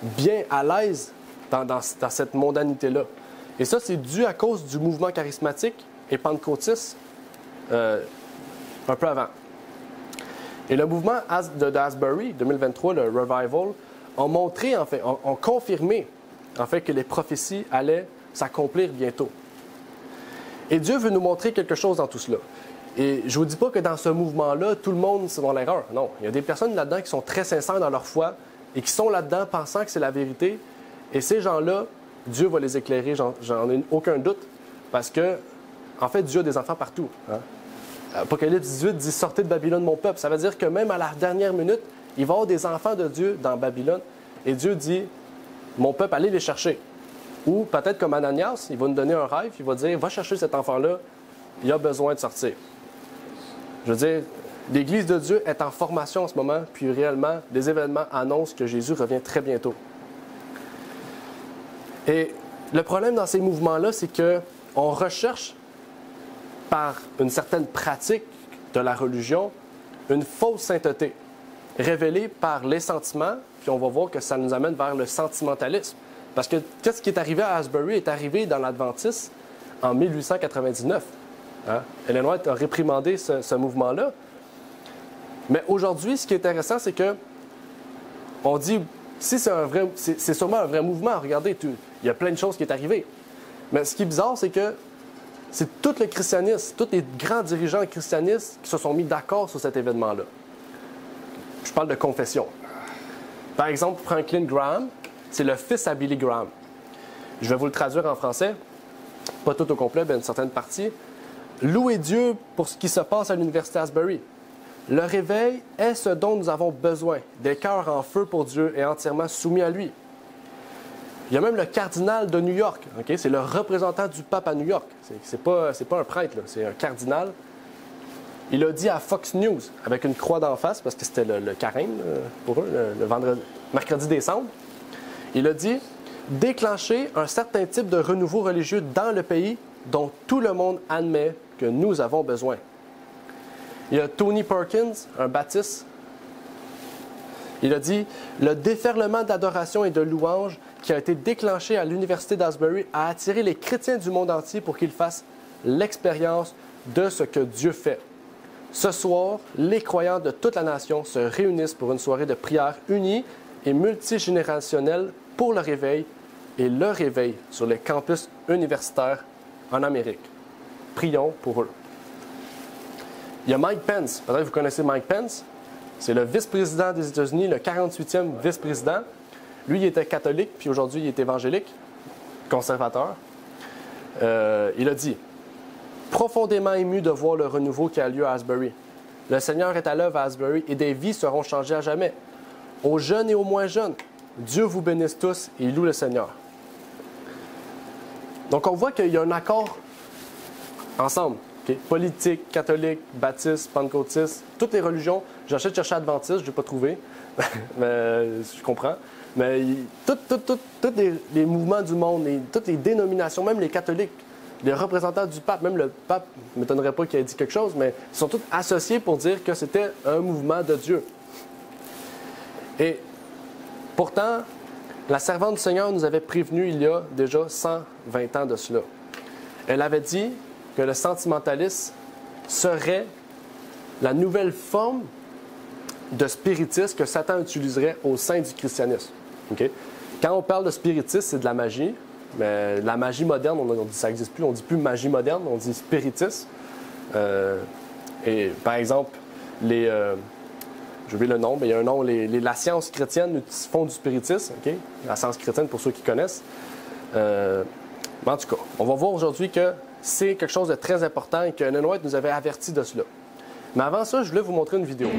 bien à l'aise dans cette mondanité-là. Et ça, c'est dû à cause du mouvement charismatique et pentecôtiste un peu avant. Et le mouvement de Asbury, 2023, le Revival, ont montré, en fait, ont confirmé, en fait, que les prophéties allaient s'accomplir bientôt. Et Dieu veut nous montrer quelque chose dans tout cela. Et je ne vous dis pas que dans ce mouvement-là, tout le monde c'est dans l'erreur. Non, il y a des personnes là-dedans qui sont très sincères dans leur foi et qui sont là-dedans pensant que c'est la vérité. Et ces gens-là, Dieu va les éclairer, j'en ai aucun doute, parce que, en fait, Dieu a des enfants partout. Hein? Apocalypse 18 dit « Sortez de Babylone, mon peuple ». Ça veut dire que même à la dernière minute, il va y avoir des enfants de Dieu dans Babylone. Et Dieu dit « Mon peuple, allez les chercher ». Ou peut-être comme Ananias, il va nous donner un rêve, il va dire « Va chercher cet enfant-là, il a besoin de sortir ». Je veux dire, l'Église de Dieu est en formation en ce moment, puis réellement, les événements annoncent que Jésus revient très bientôt. Et le problème dans ces mouvements-là, c'est qu'on recherche par une certaine pratique de la religion une fausse sainteté, révélée par les sentiments, puis on va voir que ça nous amène vers le sentimentalisme. Parce que qu'est-ce qui est arrivé à Asbury est arrivé dans l'Adventisme en 1899. Hein? Ellen White a réprimandé ce mouvement-là. Mais aujourd'hui, ce qui est intéressant, c'est que on dit, si c'est sûrement un vrai mouvement, regardez, il y a plein de choses qui sont arrivées. Mais ce qui est bizarre, c'est que c'est tout le christianisme, tous les grands dirigeants christianistes qui se sont mis d'accord sur cet événement-là. Je parle de confession. Par exemple, Franklin Graham, c'est le fils à Billy Graham. Je vais vous le traduire en français, pas tout au complet, mais une certaine partie. Louez Dieu pour ce qui se passe à l'Université Asbury. Le réveil est ce dont nous avons besoin, des cœurs en feu pour Dieu et entièrement soumis à lui. Il y a même le cardinal de New York, okay? C'est le représentant du pape à New York. C'est pas un prêtre, là, c'est un cardinal. Il a dit à Fox News, avec une croix d'en face, parce que c'était le carême pour eux, mercredi décembre, il a dit « Déclencher un certain type de renouveau religieux dans le pays dont tout le monde admet que nous avons besoin. » Il y a Tony Perkins, un baptiste. Il a dit « Le déferlement d'adoration et de louange qui a été déclenché à l'Université d'Asbury a attiré les chrétiens du monde entier pour qu'ils fassent l'expérience de ce que Dieu fait. Ce soir, les croyants de toute la nation se réunissent pour une soirée de prière unie et multigénérationnelle pour le réveil et le réveil sur les campus universitaires en Amérique. Prions pour eux. » Il y a Mike Pence. Peut-être que vous connaissez Mike Pence. C'est le vice-président des États-Unis, le 48e vice-président. Lui, il était catholique, puis aujourd'hui, il est évangélique, conservateur. Il a dit « Profondément ému de voir le renouveau qui a lieu à Asbury. Le Seigneur est à l'œuvre à Asbury et des vies seront changées à jamais. Aux jeunes et aux moins jeunes, Dieu vous bénisse tous et loue le Seigneur. » Donc, on voit qu'il y a un accord ensemble. Okay? Politique, catholique, baptiste, pentecôtiste, toutes les religions. J'ai cherché adventiste, je n'ai pas trouvé, mais je comprends. Mais tous les mouvements du monde, toutes les dénominations, même les catholiques, les représentants du pape, même le pape, ne m'étonnerait pas qu'il ait dit quelque chose, mais ils sont tous associés pour dire que c'était un mouvement de Dieu. Et pourtant, la servante du Seigneur nous avait prévenu il y a déjà 120 ans de cela. Elle avait dit que le sentimentalisme serait la nouvelle forme de spiritisme que Satan utiliserait au sein du christianisme. Okay? Quand on parle de spiritisme, c'est de la magie, mais la magie moderne, on dit ça n'existe plus, on ne dit plus magie moderne, on dit spiritisme. Et par exemple, j'ai oublié le nom, mais il y a un nom, la science chrétienne font du spiritisme, okay? La science chrétienne pour ceux qui connaissent. Mais en tout cas, on va voir aujourd'hui que c'est quelque chose de très important et que Ellen White nous avait averti de cela. Mais avant ça, je voulais vous montrer une vidéo.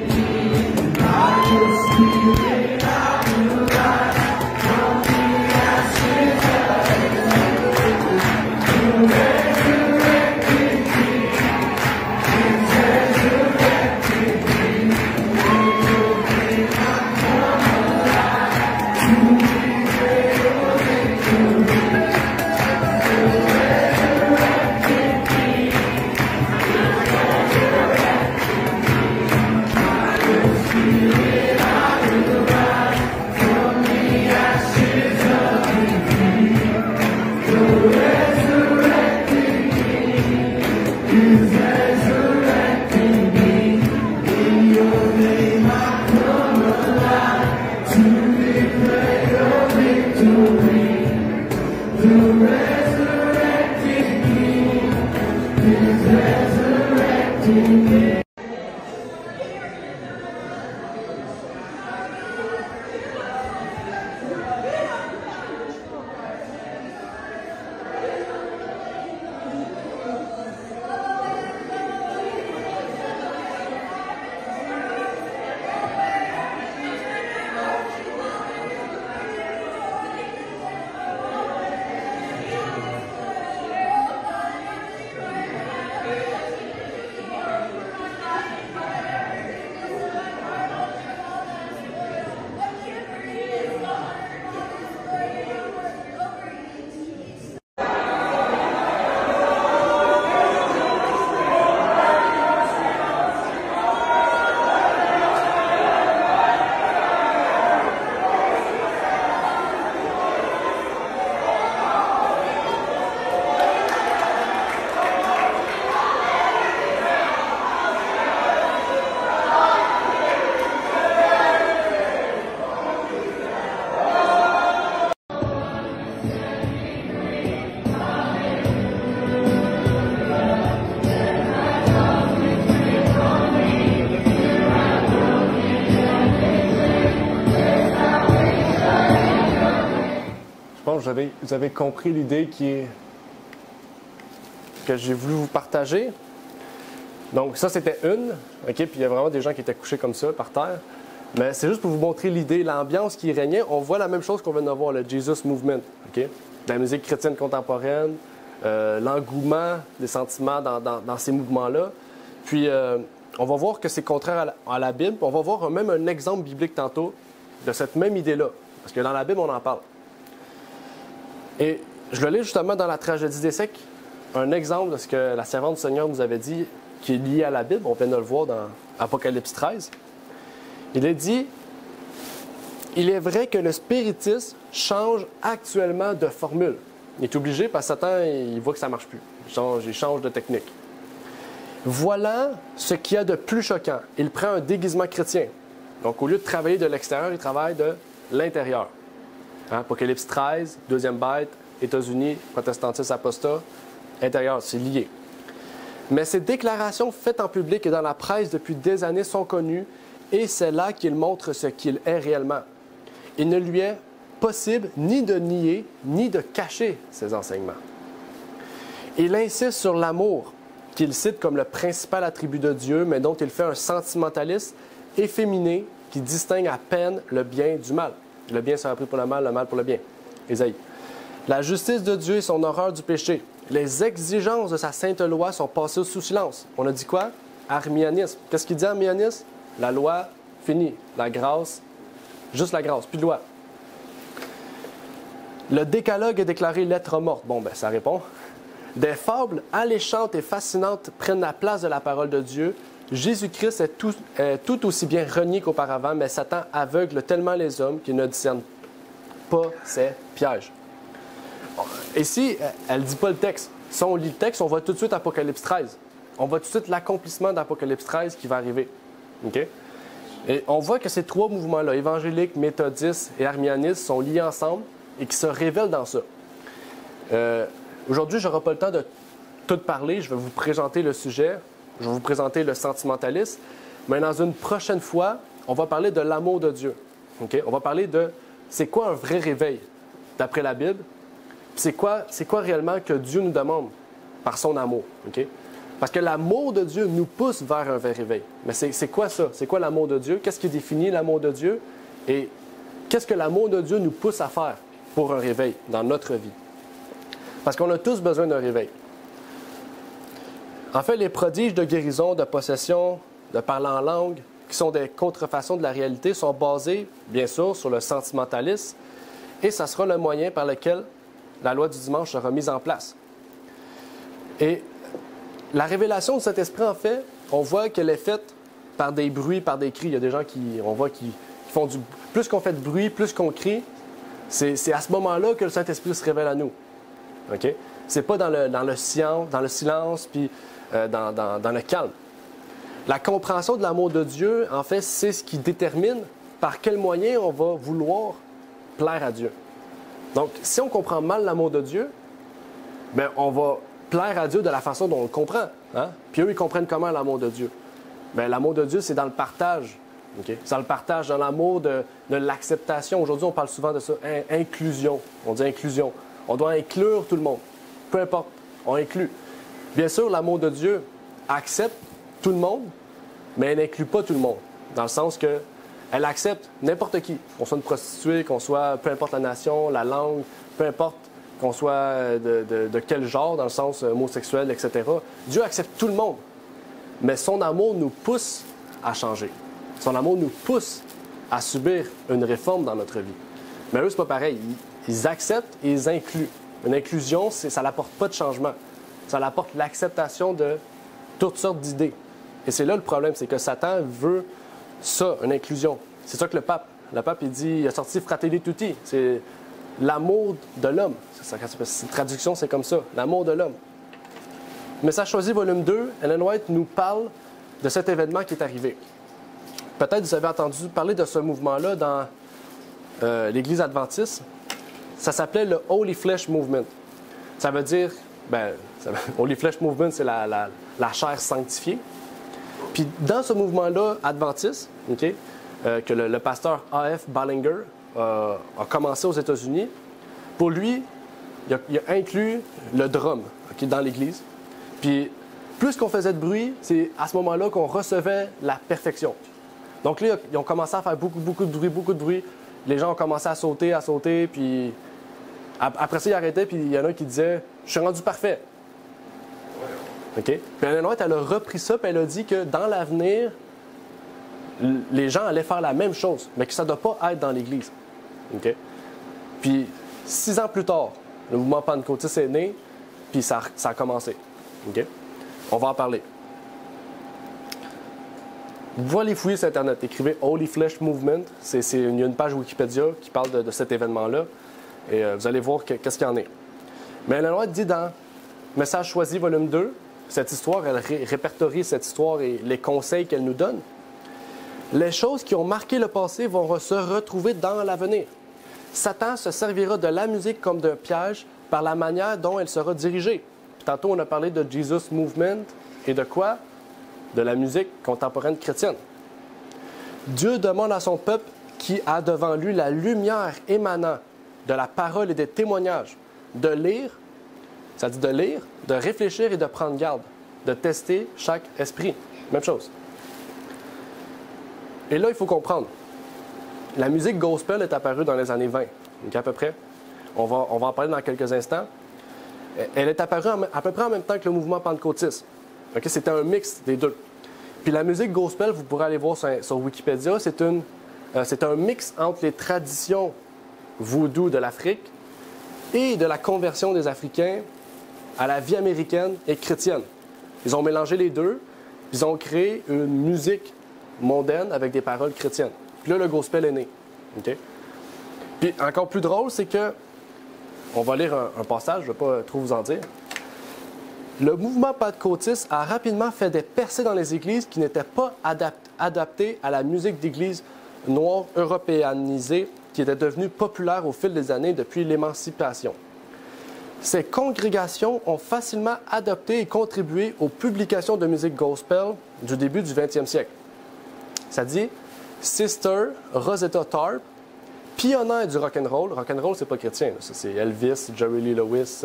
Vous avez compris l'idée que j'ai voulu vous partager. Donc ça, c'était une. OK? Puis il y a vraiment des gens qui étaient couchés comme ça, par terre. Mais c'est juste pour vous montrer l'idée, l'ambiance qui régnait. On voit la même chose qu'on vient de voir, le Jesus Movement. OK? De la musique chrétienne contemporaine, l'engouement des sentiments dans ces mouvements-là. Puis on va voir que c'est contraire à la Bible. On va voir même un exemple biblique tantôt de cette même idée-là. Parce que dans la Bible, on en parle. Et je le lis justement dans la tragédie des siècles, un exemple de ce que la servante du Seigneur nous avait dit, qui est lié à la Bible. On vient de le voir dans Apocalypse 13. Il est dit, « Il est vrai que le spiritisme change actuellement de formule. » Il est obligé parce que Satan, il voit que ça ne marche plus. Il change de technique. « Voilà ce qu'il y a de plus choquant. Il prend un déguisement chrétien. » Donc, au lieu de travailler de l'extérieur, il travaille de l'intérieur. Apocalypse 13, deuxième bête, États-Unis, protestantisme apostat, intérieur, c'est lié. Mais ces déclarations faites en public et dans la presse depuis des années sont connues et c'est là qu'il montre ce qu'il est réellement. Il ne lui est possible ni de nier, ni de cacher ses enseignements. Il insiste sur l'amour, qu'il cite comme le principal attribut de Dieu, mais dont il fait un sentimentaliste efféminé qui distingue à peine le bien du mal. Le bien sera pris pour le mal pour le bien. Ésaïe. La justice de Dieu et son horreur du péché. Les exigences de sa sainte loi sont passées sous silence. On a dit quoi? Arminianisme. Qu'est-ce qu'il dit, arminianisme? La loi, finie. La grâce, juste la grâce, plus de loi. Le décalogue est déclaré lettre morte. Bon, ben ça répond. Des fables alléchantes et fascinantes prennent la place de la parole de Dieu. Jésus-Christ est tout aussi bien renié qu'auparavant, mais Satan aveugle tellement les hommes qu'ils ne discernent pas ses pièges. Ici, elle ne dit pas le texte. Si on lit le texte, on voit tout de suite Apocalypse 13. On voit tout de suite l'accomplissement d'Apocalypse 13 qui va arriver. OK? Et on voit que ces trois mouvements-là, évangéliques, méthodistes et arminianistes, sont liés ensemble et qui se révèlent dans ça. Aujourd'hui, je n'aurai pas le temps de tout parler. Je vais vous présenter le sujet. Je vais vous présenter le sentimentalisme. Mais dans une prochaine fois, on va parler de l'amour de Dieu. Okay? On va parler de c'est quoi un vrai réveil d'après la Bible. C'est quoi réellement que Dieu nous demande par son amour. Okay? Parce que l'amour de Dieu nous pousse vers un vrai réveil. Mais c'est quoi ça? C'est quoi l'amour de Dieu? Qu'est-ce qui définit l'amour de Dieu? Et qu'est-ce que l'amour de Dieu nous pousse à faire pour un réveil dans notre vie? Parce qu'on a tous besoin d'un réveil. En fait, les prodiges de guérison, de possession, de parler en langue, qui sont des contrefaçons de la réalité, sont basés, bien sûr, sur le sentimentalisme, et ça sera le moyen par lequel la loi du dimanche sera mise en place. Et la révélation de cet esprit, en fait, on voit qu'elle est faite par des bruits, par des cris. Il y a des gens on voit qui font du... Plus qu'on fait de bruit, plus qu'on crie, c'est à ce moment-là que le Saint-Esprit se révèle à nous. OK? C'est pas dans le silence, puis dans le calme. La compréhension de l'amour de Dieu, en fait, c'est ce qui détermine par quel moyen on va vouloir plaire à Dieu. Donc, si on comprend mal l'amour de Dieu, bien, on va plaire à Dieu de la façon dont on le comprend. Hein? Puis eux, ils comprennent comment l'amour de Dieu. Bien, l'amour de Dieu, c'est dans le partage. Okay? C'est dans le partage, dans l'amour de l'acceptation. Aujourd'hui, on parle souvent de ça, inclusion. On dit inclusion. On doit inclure tout le monde. Peu importe, on inclut. Bien sûr, l'amour de Dieu accepte tout le monde, mais elle n'inclut pas tout le monde. Dans le sens qu'elle accepte n'importe qui. Qu'on soit une prostituée, qu'on soit, peu importe la nation, la langue, peu importe qu'on soit de quel genre, dans le sens homosexuel, etc. Dieu accepte tout le monde. Mais son amour nous pousse à changer. Son amour nous pousse à subir une réforme dans notre vie. Mais eux, c'est pas pareil. Ils acceptent et ils incluent. Une inclusion, ça n'apporte pas de changement. Ça apporte l'acceptation de toutes sortes d'idées. Et c'est là le problème, c'est que Satan veut ça, une inclusion. C'est ça que le pape, il dit, il a sorti Fratelli Tutti. C'est l'amour de l'homme. Cette traduction, c'est comme ça, l'amour de l'homme. Message choisi, volume 2, Ellen White nous parle de cet événement qui est arrivé. Peut-être vous avez entendu parler de ce mouvement-là dans l'Église adventiste. Ça s'appelait le Holy Flesh Movement. Ça veut dire, Holy Flesh Movement, c'est la chair sanctifiée. Puis dans ce mouvement-là adventiste, okay, que le pasteur A.F. Ballinger a commencé aux États-Unis, pour lui, il a inclus le drum okay, dans l'Église. Puis plus qu'on faisait de bruit, c'est à ce moment-là qu'on recevait la perfection. Donc là, ils ont commencé à faire beaucoup de bruit. Les gens ont commencé à sauter, puis après ça, ils arrêtaient, puis il y en a un qui disait « Je suis rendu parfait ». OK? Puis Ellen White, elle a repris ça, puis elle a dit que dans l'avenir, les gens allaient faire la même chose, mais que ça ne doit pas être dans l'Église. OK? Puis 6 ans plus tard, le mouvement pentecôtiste est né, puis ça a commencé. OK? On va en parler. Vous pouvez aller fouiller sur Internet. Écrivez Holy Flesh Movement. Il y a une page Wikipédia qui parle de cet événement-là. Et vous allez voir qu'est-ce qu'il y en est. Mais Ellen White dit dans Message choisi, volume 2, cette histoire, elle répertorie cette histoire et les conseils qu'elle nous donne. Les choses qui ont marqué le passé vont se retrouver dans l'avenir. Satan se servira de la musique comme d'un piège par la manière dont elle sera dirigée. Puis tantôt, on a parlé de Jesus Movement et de quoi? De la musique contemporaine chrétienne. Dieu demande à son peuple qui a devant lui la lumière émanant de la parole et des témoignages, de lire, ça dit de lire, de réfléchir et de prendre garde, de tester chaque esprit. Même chose. Et là, il faut comprendre. La musique gospel est apparue dans les années 20, donc à peu près. On va en parler dans quelques instants. Elle est apparue à peu près en même temps que le mouvement pentecôtiste. Okay? C'était un mix des deux. Puis la musique gospel, vous pourrez aller voir sur Wikipédia, c'est un mix entre les traditions vaudou de l'Afrique et de la conversion des Africains à la vie américaine et chrétienne. Ils ont mélangé les deux, puis ils ont créé une musique mondaine avec des paroles chrétiennes. Puis là, le gospel est né. Okay? Puis encore plus drôle, c'est que, on va lire un passage, je ne vais pas trop vous en dire. Le mouvement pentecôtiste a rapidement fait des percées dans les églises qui n'étaient pas adaptées à la musique d'église noire européanisée qui était devenue populaire au fil des années depuis l'émancipation. Ces congrégations ont facilement adopté et contribué aux publications de musique gospel du début du 20e siècle. Ça dit Sister Rosetta Tharpe, pionnière du rock'n'roll. Rock'n'roll, c'est pas chrétien, ça, c'est Elvis, Jerry Lee Lewis,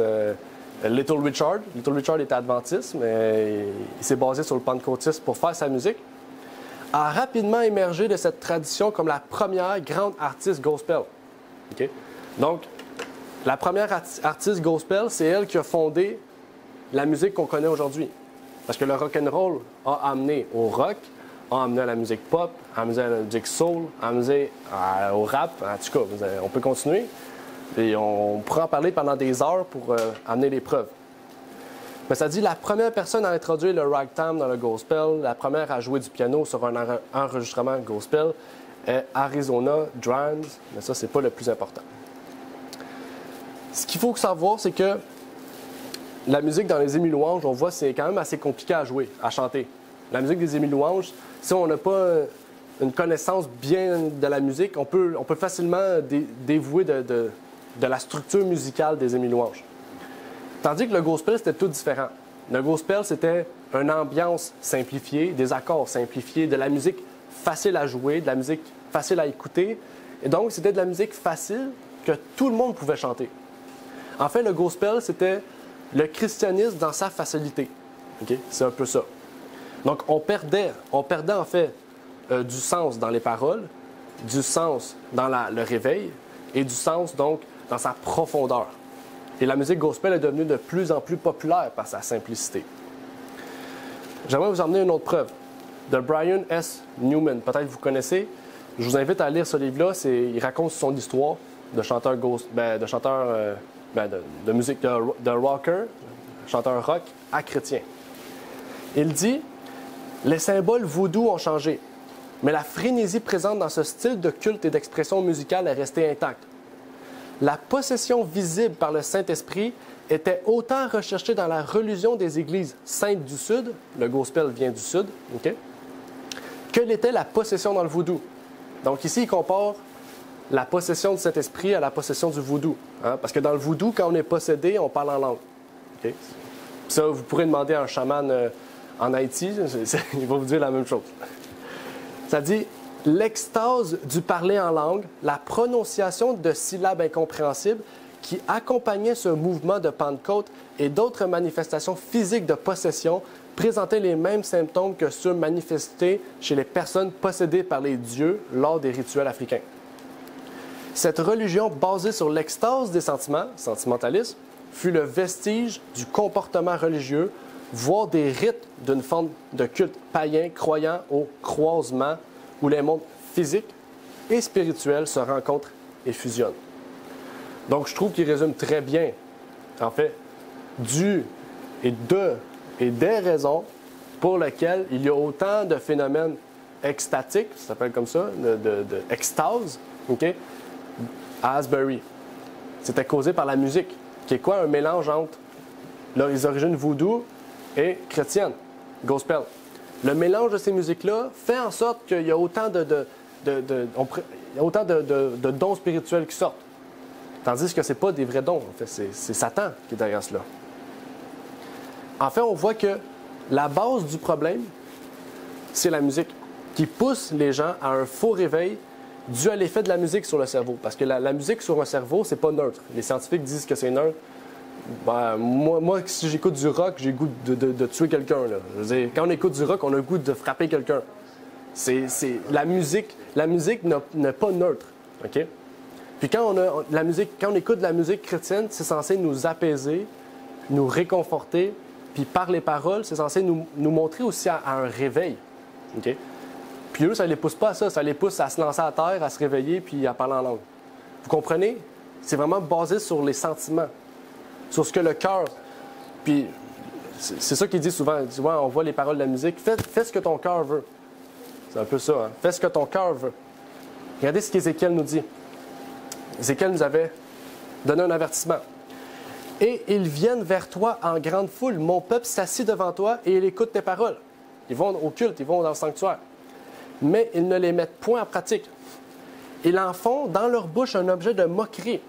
Little Richard. Little Richard était adventiste, mais il s'est basé sur le pentecôtisme pour faire sa musique. A rapidement émergé de cette tradition comme la première grande artiste gospel. Okay? Donc, la première artiste gospel, c'est elle qui a fondé la musique qu'on connaît aujourd'hui. Parce que le rock'n'roll a amené au rock, a amené à la musique pop, a amené à la musique soul, a amené au rap. En tout cas, on peut continuer. Et on pourra en parler pendant des heures pour amener les preuves. Mais ça dit la première personne à introduire le ragtime dans le gospel, la première à jouer du piano sur un enregistrement gospel est Arizona Drums, mais ça, c'est pas le plus important. Ce qu'il faut savoir, c'est que la musique dans les Émis louanges, on voit, c'est quand même assez compliqué à jouer, à chanter. La musique des Émis louanges, si on n'a pas une connaissance bien de la musique, on peut facilement dévouer de la structure musicale des Émis louanges. Tandis que le gospel, c'était tout différent. Le gospel, c'était une ambiance simplifiée, des accords simplifiés, de la musique facile à jouer, de la musique facile à écouter. Et donc, c'était de la musique facile que tout le monde pouvait chanter. En fait, le gospel, c'était le christianisme dans sa facilité. Okay? C'est un peu ça. Donc, on perdait en fait du sens dans les paroles, du sens dans le réveil et du sens, donc, dans sa profondeur. Et la musique gospel est devenue de plus en plus populaire par sa simplicité. J'aimerais vous emmener une autre preuve, de Brian S. Newman. Peut-être que vous connaissez. Je vous invite à lire ce livre-là. Il raconte son histoire de chanteur de musique de rocker, chanteur rock, à chrétien. Il dit « Les symboles voodoo ont changé, mais la frénésie présente dans ce style de culte et d'expression musicale est restée intacte. La possession visible par le Saint-Esprit était autant recherchée dans la religion des églises saintes du Sud, le gospel vient du Sud, okay, que l'était la possession dans le voodoo. » Donc ici, il compare la possession du Saint-Esprit à la possession du voodoo. Hein? Parce que dans le voodoo, quand on est possédé, on parle en langue. Okay? Ça, vous pourrez demander à un chaman en Haïti, il va vous dire la même chose. Ça dit l'extase du parler en langue, la prononciation de syllabes incompréhensibles qui accompagnaient ce mouvement de Pentecôte et d'autres manifestations physiques de possession présentaient les mêmes symptômes que ceux manifestés chez les personnes possédées par les dieux lors des rituels africains. Cette religion basée sur l'extase des sentiments, sentimentalisme, fut le vestige du comportement religieux, voire des rites d'une forme de culte païen croyant au croisement où les mondes physiques et spirituels se rencontrent et fusionnent. Donc, je trouve qu'il résume très bien, en fait, des raisons pour lesquelles il y a autant de phénomènes extatiques, ça s'appelle comme ça, d'extase, okay, à Asbury. C'était causé par la musique, qui est quoi? Un mélange entre les origines voodoo et chrétiennes, gospel. Le mélange de ces musiques-là fait en sorte qu'il y a autant de dons spirituels qui sortent. Tandis que ce n'est pas des vrais dons, en fait, c'est Satan qui est derrière cela. En fait, on voit que la base du problème, c'est la musique, qui pousse les gens à un faux réveil dû à l'effet de la musique sur le cerveau. Parce que la musique sur un cerveau, c'est pas neutre. Les scientifiques disent que c'est neutre. Ben, moi, si j'écoute du rock, j'ai le goût de tuer quelqu'un. Quand on écoute du rock, on a le goût de frapper quelqu'un. La musique n'est pas neutre. Okay? Puis quand on écoute de la musique chrétienne, c'est censé nous apaiser, nous réconforter. Puis par les paroles, c'est censé nous montrer aussi à un réveil. Okay? Puis eux, ça ne les pousse pas à ça. Ça les pousse à se lancer à terre, à se réveiller, puis à parler en langue. Vous comprenez? C'est vraiment basé sur les sentiments, sur ce que le cœur Puis c'est ça qu'il dit souvent. Il dit, ouais, on voit les paroles de la musique. Fais ce que ton cœur veut. C'est un peu ça. Hein? Fais ce que ton cœur veut. Regardez ce qu'Ézéchiel nous dit. Ézéchiel nous avait donné un avertissement. Et ils viennent vers toi en grande foule. Mon peuple s'assit devant toi et il écoute tes paroles. Ils vont au culte, ils vont dans le sanctuaire. Mais ils ne les mettent point en pratique. Ils en font dans leur bouche un objet de moquerie.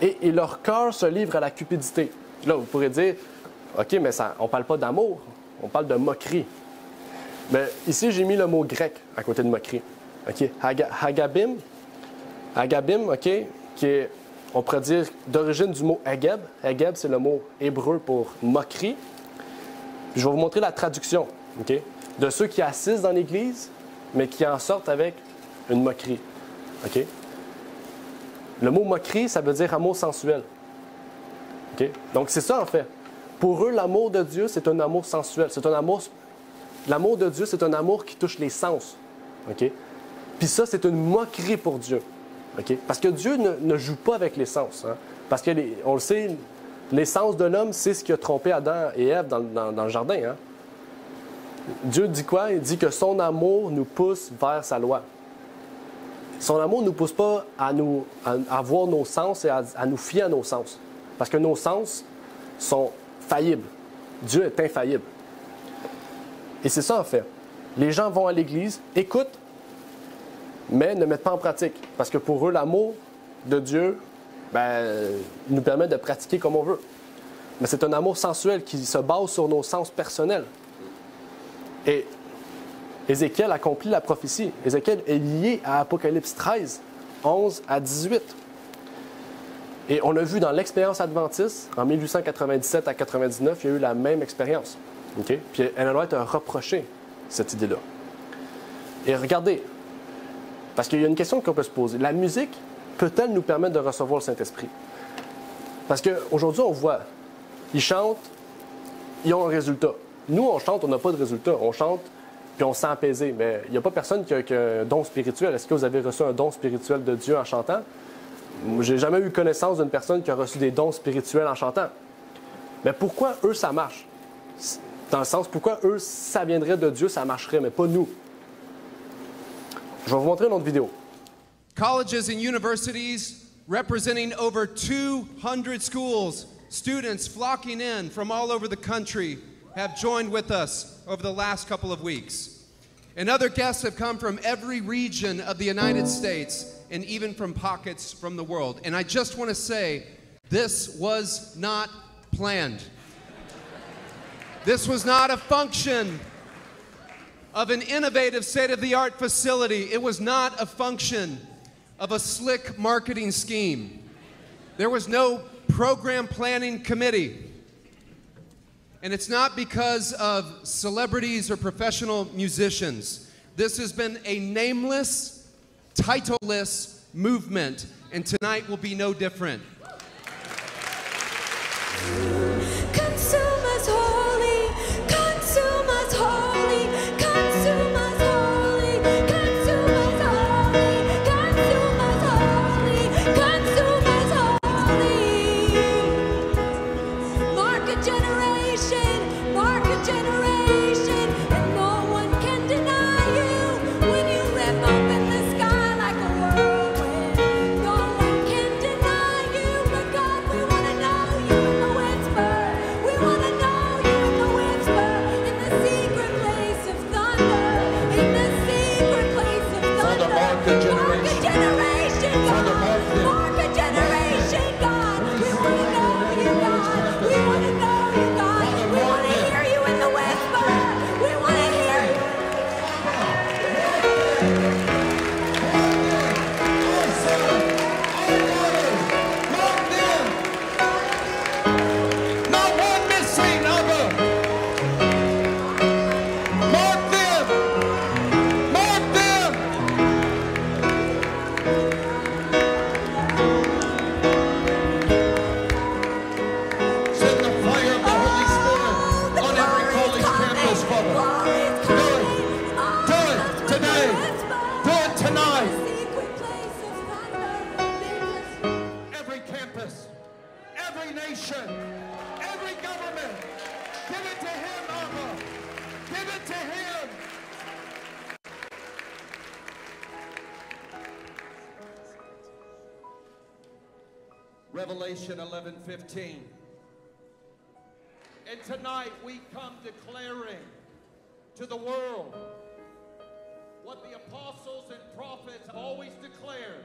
Et leur cœur se livre à la cupidité. Là, vous pourrez dire, OK, mais ça, on ne parle pas d'amour, on parle de moquerie. Mais ici, j'ai mis le mot grec à côté de moquerie. OK, Hagabim, OK, qui est, on pourrait dire, d'origine du mot Hageb. Hageb, c'est le mot hébreu pour moquerie. Puis je vais vous montrer la traduction, OK, de ceux qui assistent dans l'Église, mais qui en sortent avec une moquerie. OK? Le mot moquerie, ça veut dire amour sensuel. OK? Donc, c'est ça, en fait. Pour eux, l'amour de Dieu, c'est un amour sensuel. C'est un amour... L'amour de Dieu, c'est un amour qui touche les sens. OK? Puis ça, c'est une moquerie pour Dieu. OK? Parce que Dieu ne joue pas avec les sens. Hein? Parce que, on le sait, les sens de l'homme, c'est ce qui a trompé Adam et Ève dans le jardin. Hein? Dieu dit quoi? Il dit que son amour nous pousse vers sa loi. Son amour ne nous pousse pas à voir nos sens et à nous fier à nos sens. Parce que nos sens sont faillibles. Dieu est infaillible. Et c'est ça, en fait. Les gens vont à l'Église, écoutent, mais ne mettent pas en pratique. Parce que pour eux, l'amour de Dieu nous permet de pratiquer comme on veut. Mais c'est un amour sensuel qui se base sur nos sens personnels. Et Ézéchiel accomplit la prophétie. Ézéchiel est lié à Apocalypse 13, 11 à 18. Et on a vu dans l'expérience adventiste, en 1897 à 99, il y a eu la même expérience. Okay? Puis elle doit être reprochée, cette idée-là. Et regardez, parce qu'il y a une question qu'on peut se poser. La musique peut-elle nous permettre de recevoir le Saint-Esprit? Parce qu'aujourd'hui, on voit, ils chantent, ils ont un résultat. Nous, on chante, on n'a pas de résultat. On chante, puis on se sent apaisé. Mais il n'y a pas personne qui a un don spirituel. Est-ce que vous avez reçu un don spirituel de Dieu en chantant? J'ai jamais eu connaissance d'une personne qui a reçu des dons spirituels en chantant. Mais pourquoi eux, ça marche? Dans le sens, pourquoi eux, ça viendrait de Dieu, ça marcherait, mais pas nous? Je vais vous montrer une autre vidéo. Colleges and universities representing over 200 schools, students flocking in from all over the country have joined with us over the last couple of weeks. And other guests have come from every region of the United States and even from pockets from the world. And I just want to say, this was not planned. This was not a function of an innovative state-of-the-art facility. It was not a function of a slick marketing scheme. There was no program planning committee. And it's not because of celebrities or professional musicians. This has been a nameless, titleless movement, and tonight will be no different. Consume us holy, consume us holy, consume us holy, consume us holy, consume us holy, consume us holy. Mark a generation, and no one can deny you when you live up in the sky like a whirlwind. No one can deny you, but God, we want to know you in the whisper. We want to know you in the whisper, in the secret place of thunder, in the secret place of thunder. Mark a generation, God. Mark a generation, God. We want to know you, God. We want to know you, God. We want to hear you in the whisper. Revelation 11:15. And tonight we come declaring to the world what the apostles and prophets always declared,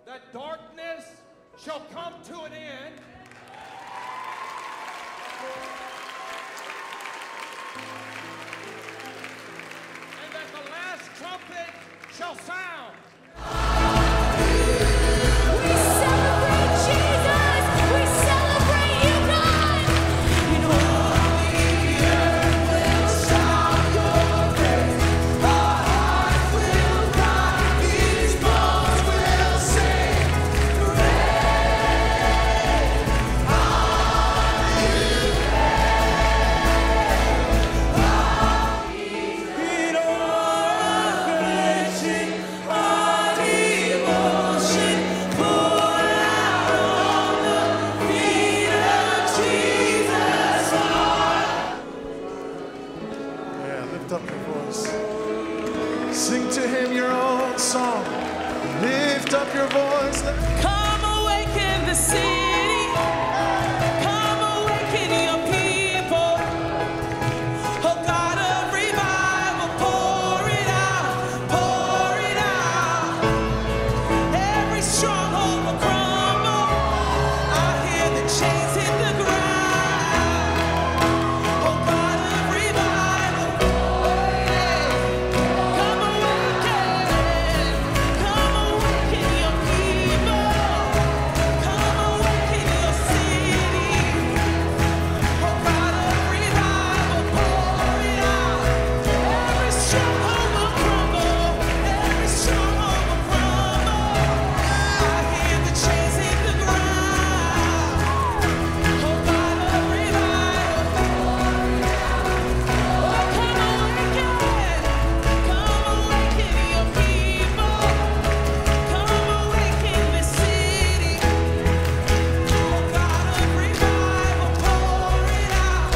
that darkness shall come to an end, and that the last trumpet shall sound. We celebrate Jesus. We celebrate you, God. You know, the earth will shout your praise. Our hearts will cry. These bones will sing. Yeah, lift up your voice. Sing to him your own song. Lift up your voice. Come awaken the city. Come awaken your people. Oh God of revival, pour it out, pour it out. Every stronghold will crumble. I hear the chains hit the ground. Oh God of revival, come awaken your people. Come awaken your city. Oh God of revival, pour it out. Every stronghold will crumble. Every stronghold will crumble. I hear the chains hit the ground. Oh God of revival, come awaken your people. Come awaken the city. Oh God of revival, pour it out.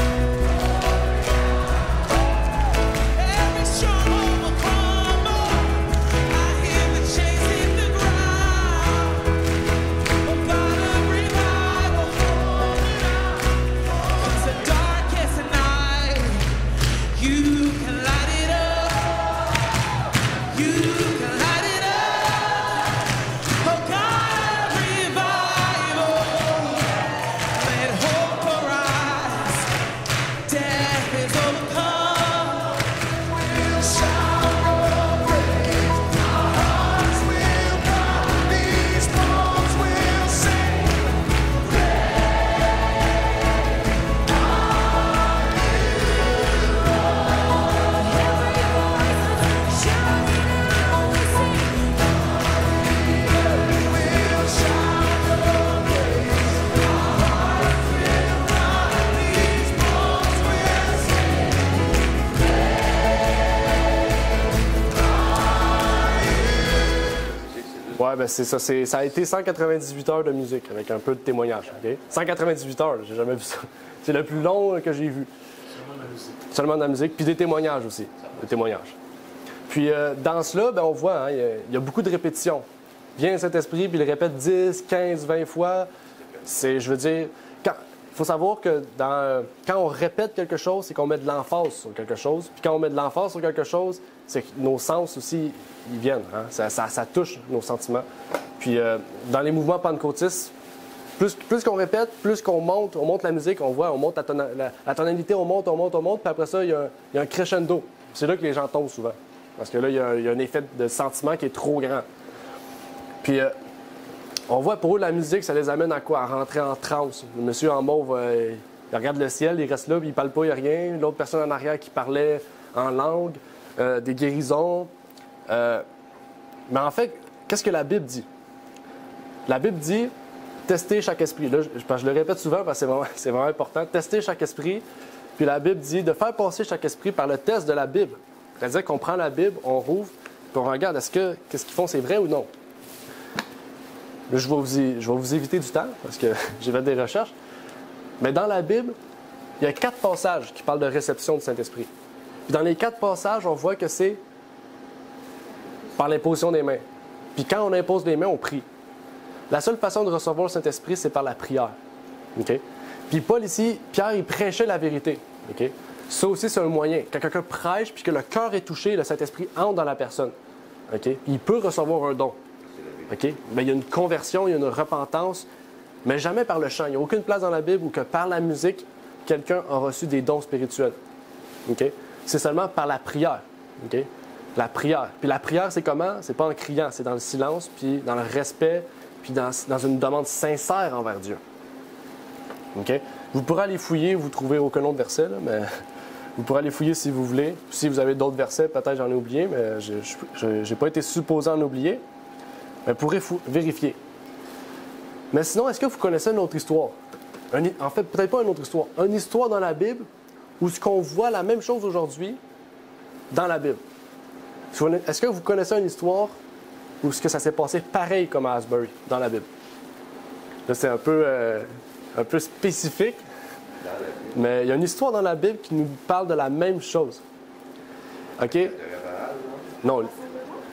Every stronghold will crumble. I hear the chains hit the ground. Oh God of revival, pour it out. 'Cause the darkest night, you can light it up. You can light it up. Oh God of revival, let hope arise. Death is overcome. We'll shout your praise. Our hearts will cry. These bones will sing. Ouais, ben c'est ça. Ça a été 198 heures de musique avec un peu de témoignage. OK? 198 heures, j'ai jamais vu ça. C'est le plus long que j'ai vu. Seulement de la musique. Puis des témoignages aussi. Des témoignages. Puis dans cela, ben, on voit, hein, il y a beaucoup de répétitions. Vient Saint-Esprit, puis il répète 10, 15, 20 fois. Je veux dire, il faut savoir que quand on répète quelque chose, c'est qu'on met de l'emphase sur quelque chose. Puis quand on met de l'emphase sur quelque chose, c'est que nos sens aussi, ils viennent. Hein? Ça touche nos sentiments. Puis dans les mouvements pentecôtistes, plus qu'on répète, plus qu'on monte la musique, on monte la tonalité, on monte, puis après ça, il y a un crescendo. C'est là que les gens tombent souvent. Parce que là, il y a un effet de sentiment qui est trop grand. Puis on voit pour eux, la musique, ça les amène à quoi? À rentrer en transe. Le monsieur en mauve, il regarde le ciel, il reste là, puis il parle pas, il n'y a rien. L'autre personne en arrière qui parlait en langue, des guérisons. Mais en fait, qu'est-ce que la Bible dit? La Bible dit, testez chaque esprit. Là, je le répète souvent parce que c'est vraiment important. Testez chaque esprit. Puis la Bible dit de faire passer chaque esprit par le test de la Bible. C'est-à-dire qu'on prend la Bible, on rouvre, puis on regarde, qu'est-ce qu'ils font, c'est vrai ou non? Là, je vais vous éviter du temps parce que j'ai fait des recherches. Mais dans la Bible, il y a 4 passages qui parlent de réception du Saint-Esprit. Puis dans les 4 passages, on voit que c'est par l'imposition des mains. Puis quand on impose les mains, on prie. La seule façon de recevoir le Saint-Esprit, c'est par la prière. OK? Puis Paul ici, Pierre, il prêchait la vérité. OK? Ça aussi, c'est un moyen. Quand quelqu'un prêche, puis que le cœur est touché, le Saint-Esprit entre dans la personne. OK? Il peut recevoir un don. OK? Mais il y a une conversion, il y a une repentance, mais jamais par le chant. Il n'y a aucune place dans la Bible où que par la musique, quelqu'un a reçu des dons spirituels. OK? C'est seulement par la prière. OK? La prière. Puis la prière, c'est comment? C'est pas en criant, c'est dans le silence, puis dans le respect, puis dans une demande sincère envers Dieu. OK? Vous pourrez aller fouiller, vous ne trouvez aucun autre verset, là, mais vous pourrez aller fouiller si vous voulez. Si vous avez d'autres versets, peut-être j'en ai oublié, mais je n'ai pas été supposé en oublier. Mais vous pourrez vérifier. Mais sinon, est-ce que vous connaissez une autre histoire? En fait, peut-être pas une autre histoire. Une histoire dans la Bible où ce qu'on voit la même chose aujourd'hui dans la Bible. Est-ce que vous connaissez une histoire où ce que ça s'est passé pareil comme à Asbury dans la Bible? Là, c'est un peu spécifique, mais il y a une histoire dans la Bible qui nous parle de la même chose. OK? Non,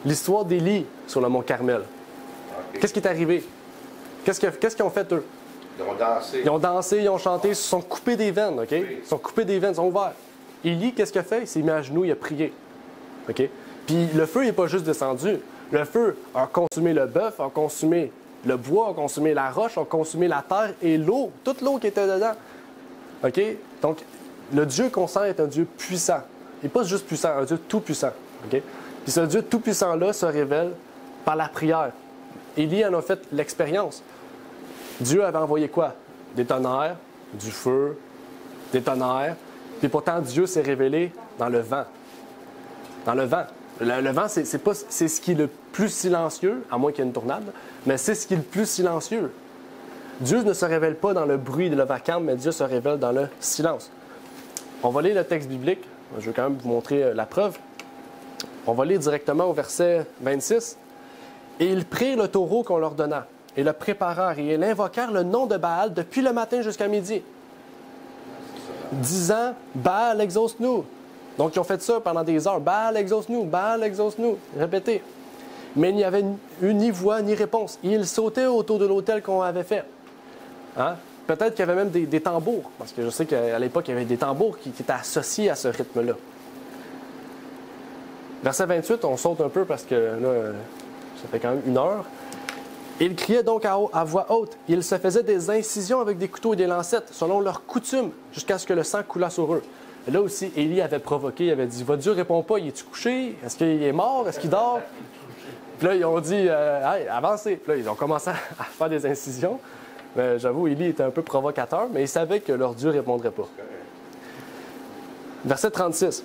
l'histoire d'Élie sur le mont Carmel. Qu'est-ce qui est arrivé? Qu'est-ce qu'ils ont fait, eux? Ils ont dansé. Ils ont dansé, ils ont chanté, ils se sont coupés des veines, OK? Ils se sont coupés des veines, ils sont ouverts. Élie, qu'est-ce qu'il a fait? Il s'est mis à genoux, il a prié. OK? Puis le feu n'est pas juste descendu. Le feu a consumé le bœuf, a consumé le bois, a consumé la roche, a consumé la terre et l'eau, toute l'eau qui était dedans. OK? Donc, le Dieu qu'on sert est un Dieu puissant. Il n'est pas juste puissant, un Dieu tout-puissant. OK? Puis ce Dieu tout-puissant-là se révèle par la prière. Élie en a fait l'expérience. Dieu avait envoyé quoi? Des tonnerres, du feu, des tonnerres. Puis pourtant, Dieu s'est révélé dans le vent. Dans le vent. Le vent, c'est ce qui est le plus silencieux, à moins qu'il y ait une tornade, mais c'est ce qui est le plus silencieux. Dieu ne se révèle pas dans le bruit de le vacarme, mais Dieu se révèle dans le silence. On va lire le texte biblique. Je vais quand même vous montrer la preuve. On va lire directement au verset 26. « Et ils prirent le taureau qu'on leur donna, et le préparèrent, et ils invoquèrent le nom de Baal depuis le matin jusqu'à midi, disant, Baal, exauce-nous. » Donc, ils ont fait ça pendant des heures. Baal, exauce-nous, Baal, exauce-nous. Répétez. Mais il n'y avait eu ni voix ni réponse. Et ils sautaient autour de l'autel qu'on avait fait. Hein? Peut-être qu'il y avait même des tambours, parce que je sais qu'à l'époque, il y avait des tambours qui étaient associés à ce rythme-là. Verset 28, on saute un peu parce que là, ça fait quand même 1 heure. Ils criaient donc à voix haute. Ils se faisaient des incisions avec des couteaux et des lancettes, selon leur coutume, jusqu'à ce que le sang coulât sur eux. Et là aussi, Élie avait provoqué, il avait dit, votre Dieu ne répond pas, il est-tu couché? Est-ce qu'il est mort? Est-ce qu'il dort? Puis là, ils ont dit, hey, avancez. Puis là, ils ont commencé à faire des incisions. Mais j'avoue, Élie était un peu provocateur, mais ils savaient que leur Dieu ne répondrait pas. Verset 36.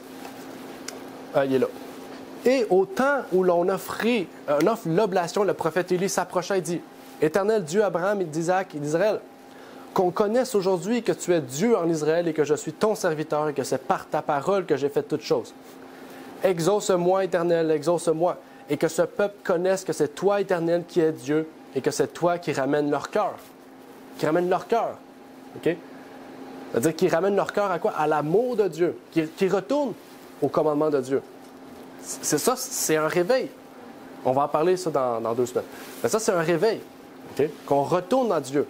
Il est là. Et au temps où l'on offre l'oblation, le prophète Élie s'approcha et dit, Éternel Dieu Abraham et d'Isaac et d'Israël, qu'on connaisse aujourd'hui que tu es Dieu en Israël et que je suis ton serviteur et que c'est par ta parole que j'ai fait toutes choses. Exauce-moi, Éternel, exauce-moi, et que ce peuple connaisse que c'est toi, Éternel, qui es Dieu et que c'est toi qui ramène leur cœur. Qui ramène leur cœur. OK? C'est-à-dire qui ramène leur cœur à quoi? À l'amour de Dieu, qui retourne au commandement de Dieu. C'est ça, c'est un réveil. On va en parler ça dans 2 semaines. Mais ça, c'est un réveil. OK? Qu'on retourne à Dieu.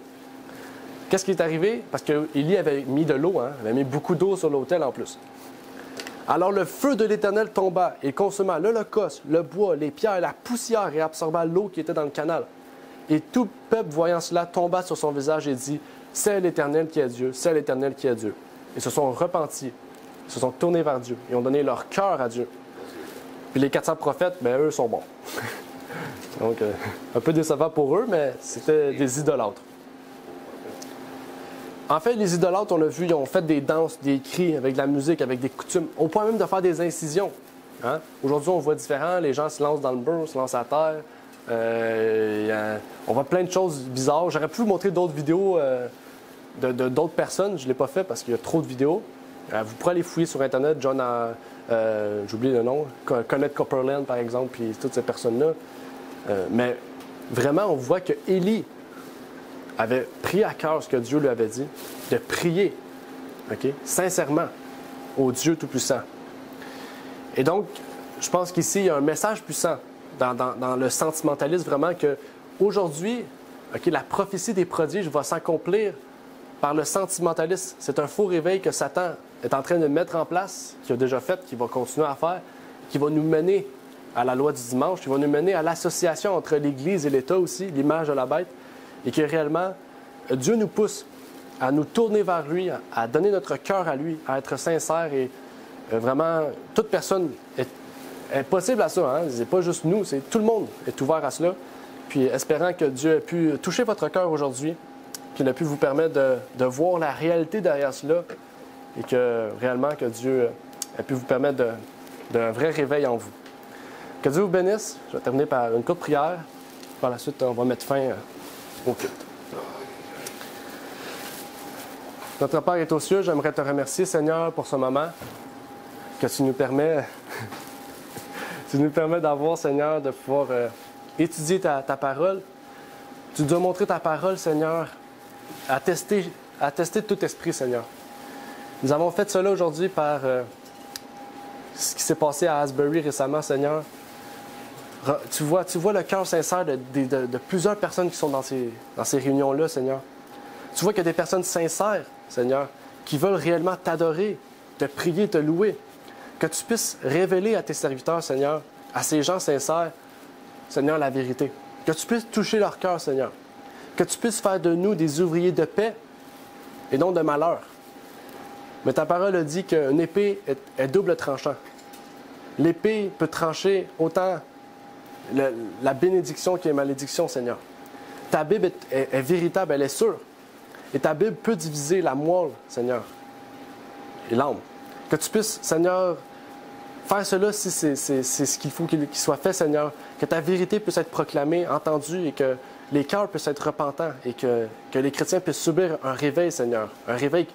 Qu'est-ce qui est arrivé? Parce qu'Élie avait mis de l'eau, il avait mis beaucoup d'eau sur l'autel en plus. Alors le feu de l'Éternel tomba et consuma l'holocauste, le bois, les pierres, la poussière et absorba l'eau qui était dans le canal. Et tout peuple, voyant cela, tomba sur son visage et dit, « C'est l'Éternel qui est Dieu, c'est l'Éternel qui est Dieu. » Ils se sont repentis, ils se sont tournés vers Dieu, ils ont donné leur cœur à Dieu. Puis les 400 prophètes, bien, eux sont bons. Donc, un peu décevant pour eux, mais c'était des idolâtres. En fait, les idolâtres, on l'a vu, ils ont fait des danses, des cris, avec de la musique, avec des coutumes, au point même de faire des incisions. Hein? Aujourd'hui, on voit différent, les gens se lancent dans le beurre, se lancent à terre. On voit plein de choses bizarres. J'aurais pu vous montrer d'autres vidéos d'autres personnes, je ne l'ai pas fait parce qu'il y a trop de vidéos. Vous pourrez aller fouiller sur Internet, j'oublie le nom, Connect Copperland, par exemple, puis toutes ces personnes-là. Mais vraiment, on voit que Élie avait pris à cœur ce que Dieu lui avait dit, de prier, sincèrement, au Dieu Tout-Puissant. Et donc, je pense qu'ici, il y a un message puissant dans le sentimentalisme, vraiment, qu'aujourd'hui, OK, la prophétie des prodiges va s'accomplir par le sentimentalisme. C'est un faux réveil que Satan est en train de mettre en place, qu'il a déjà fait, qu'il va continuer à faire, qui va nous mener à la loi du dimanche, qui va nous mener à l'association entre l'Église et l'État aussi, l'image de la bête, et que réellement, Dieu nous pousse à nous tourner vers lui, à donner notre cœur à lui, à être sincère et vraiment, toute personne est possible à ça. Hein? C'est pas juste nous, c'est tout le monde est ouvert à cela. Puis espérant que Dieu ait pu toucher votre cœur aujourd'hui, qu'il a pu vous permettre de voir la réalité derrière cela et que réellement que Dieu ait pu vous permettre d'un vrai réveil en vous. Que Dieu vous bénisse. Je vais terminer par une courte prière. Par la suite, on va mettre fin au culte. Notre Père est aux cieux, j'aimerais te remercier, Seigneur, pour ce moment que tu nous permets, d'avoir, Seigneur, de pouvoir étudier ta parole. Tu nous as montré ta parole, Seigneur, à tester tout esprit, Seigneur. Nous avons fait cela aujourd'hui par ce qui s'est passé à Asbury récemment, Seigneur. Tu vois le cœur sincère de plusieurs personnes qui sont dans ces réunions-là, Seigneur. Tu vois qu'il y a des personnes sincères, Seigneur, qui veulent réellement t'adorer, te prier, te louer. Que tu puisses révéler à tes serviteurs, Seigneur, à ces gens sincères, Seigneur, la vérité. Que tu puisses toucher leur cœur, Seigneur. Que tu puisses faire de nous des ouvriers de paix et non de malheur. Mais ta parole a dit qu'une épée est double tranchant. L'épée peut trancher autant la bénédiction que la malédiction, Seigneur. Ta Bible est véritable, elle est sûre. Et ta Bible peut diviser la moelle, Seigneur, et l'âme. Que tu puisses, Seigneur, faire cela si c'est ce qu'il faut qu'il soit fait, Seigneur. Que ta vérité puisse être proclamée, entendue, et que les cœurs puissent être repentants, et que les chrétiens puissent subir un réveil, Seigneur. Un réveil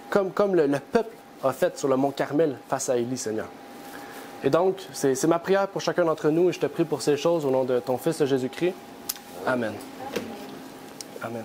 comme le peuple a fait sur le mont Carmel face à Élie, Seigneur. Et donc, c'est ma prière pour chacun d'entre nous, et je te prie pour ces choses au nom de ton Fils Jésus-Christ. Amen. Amen.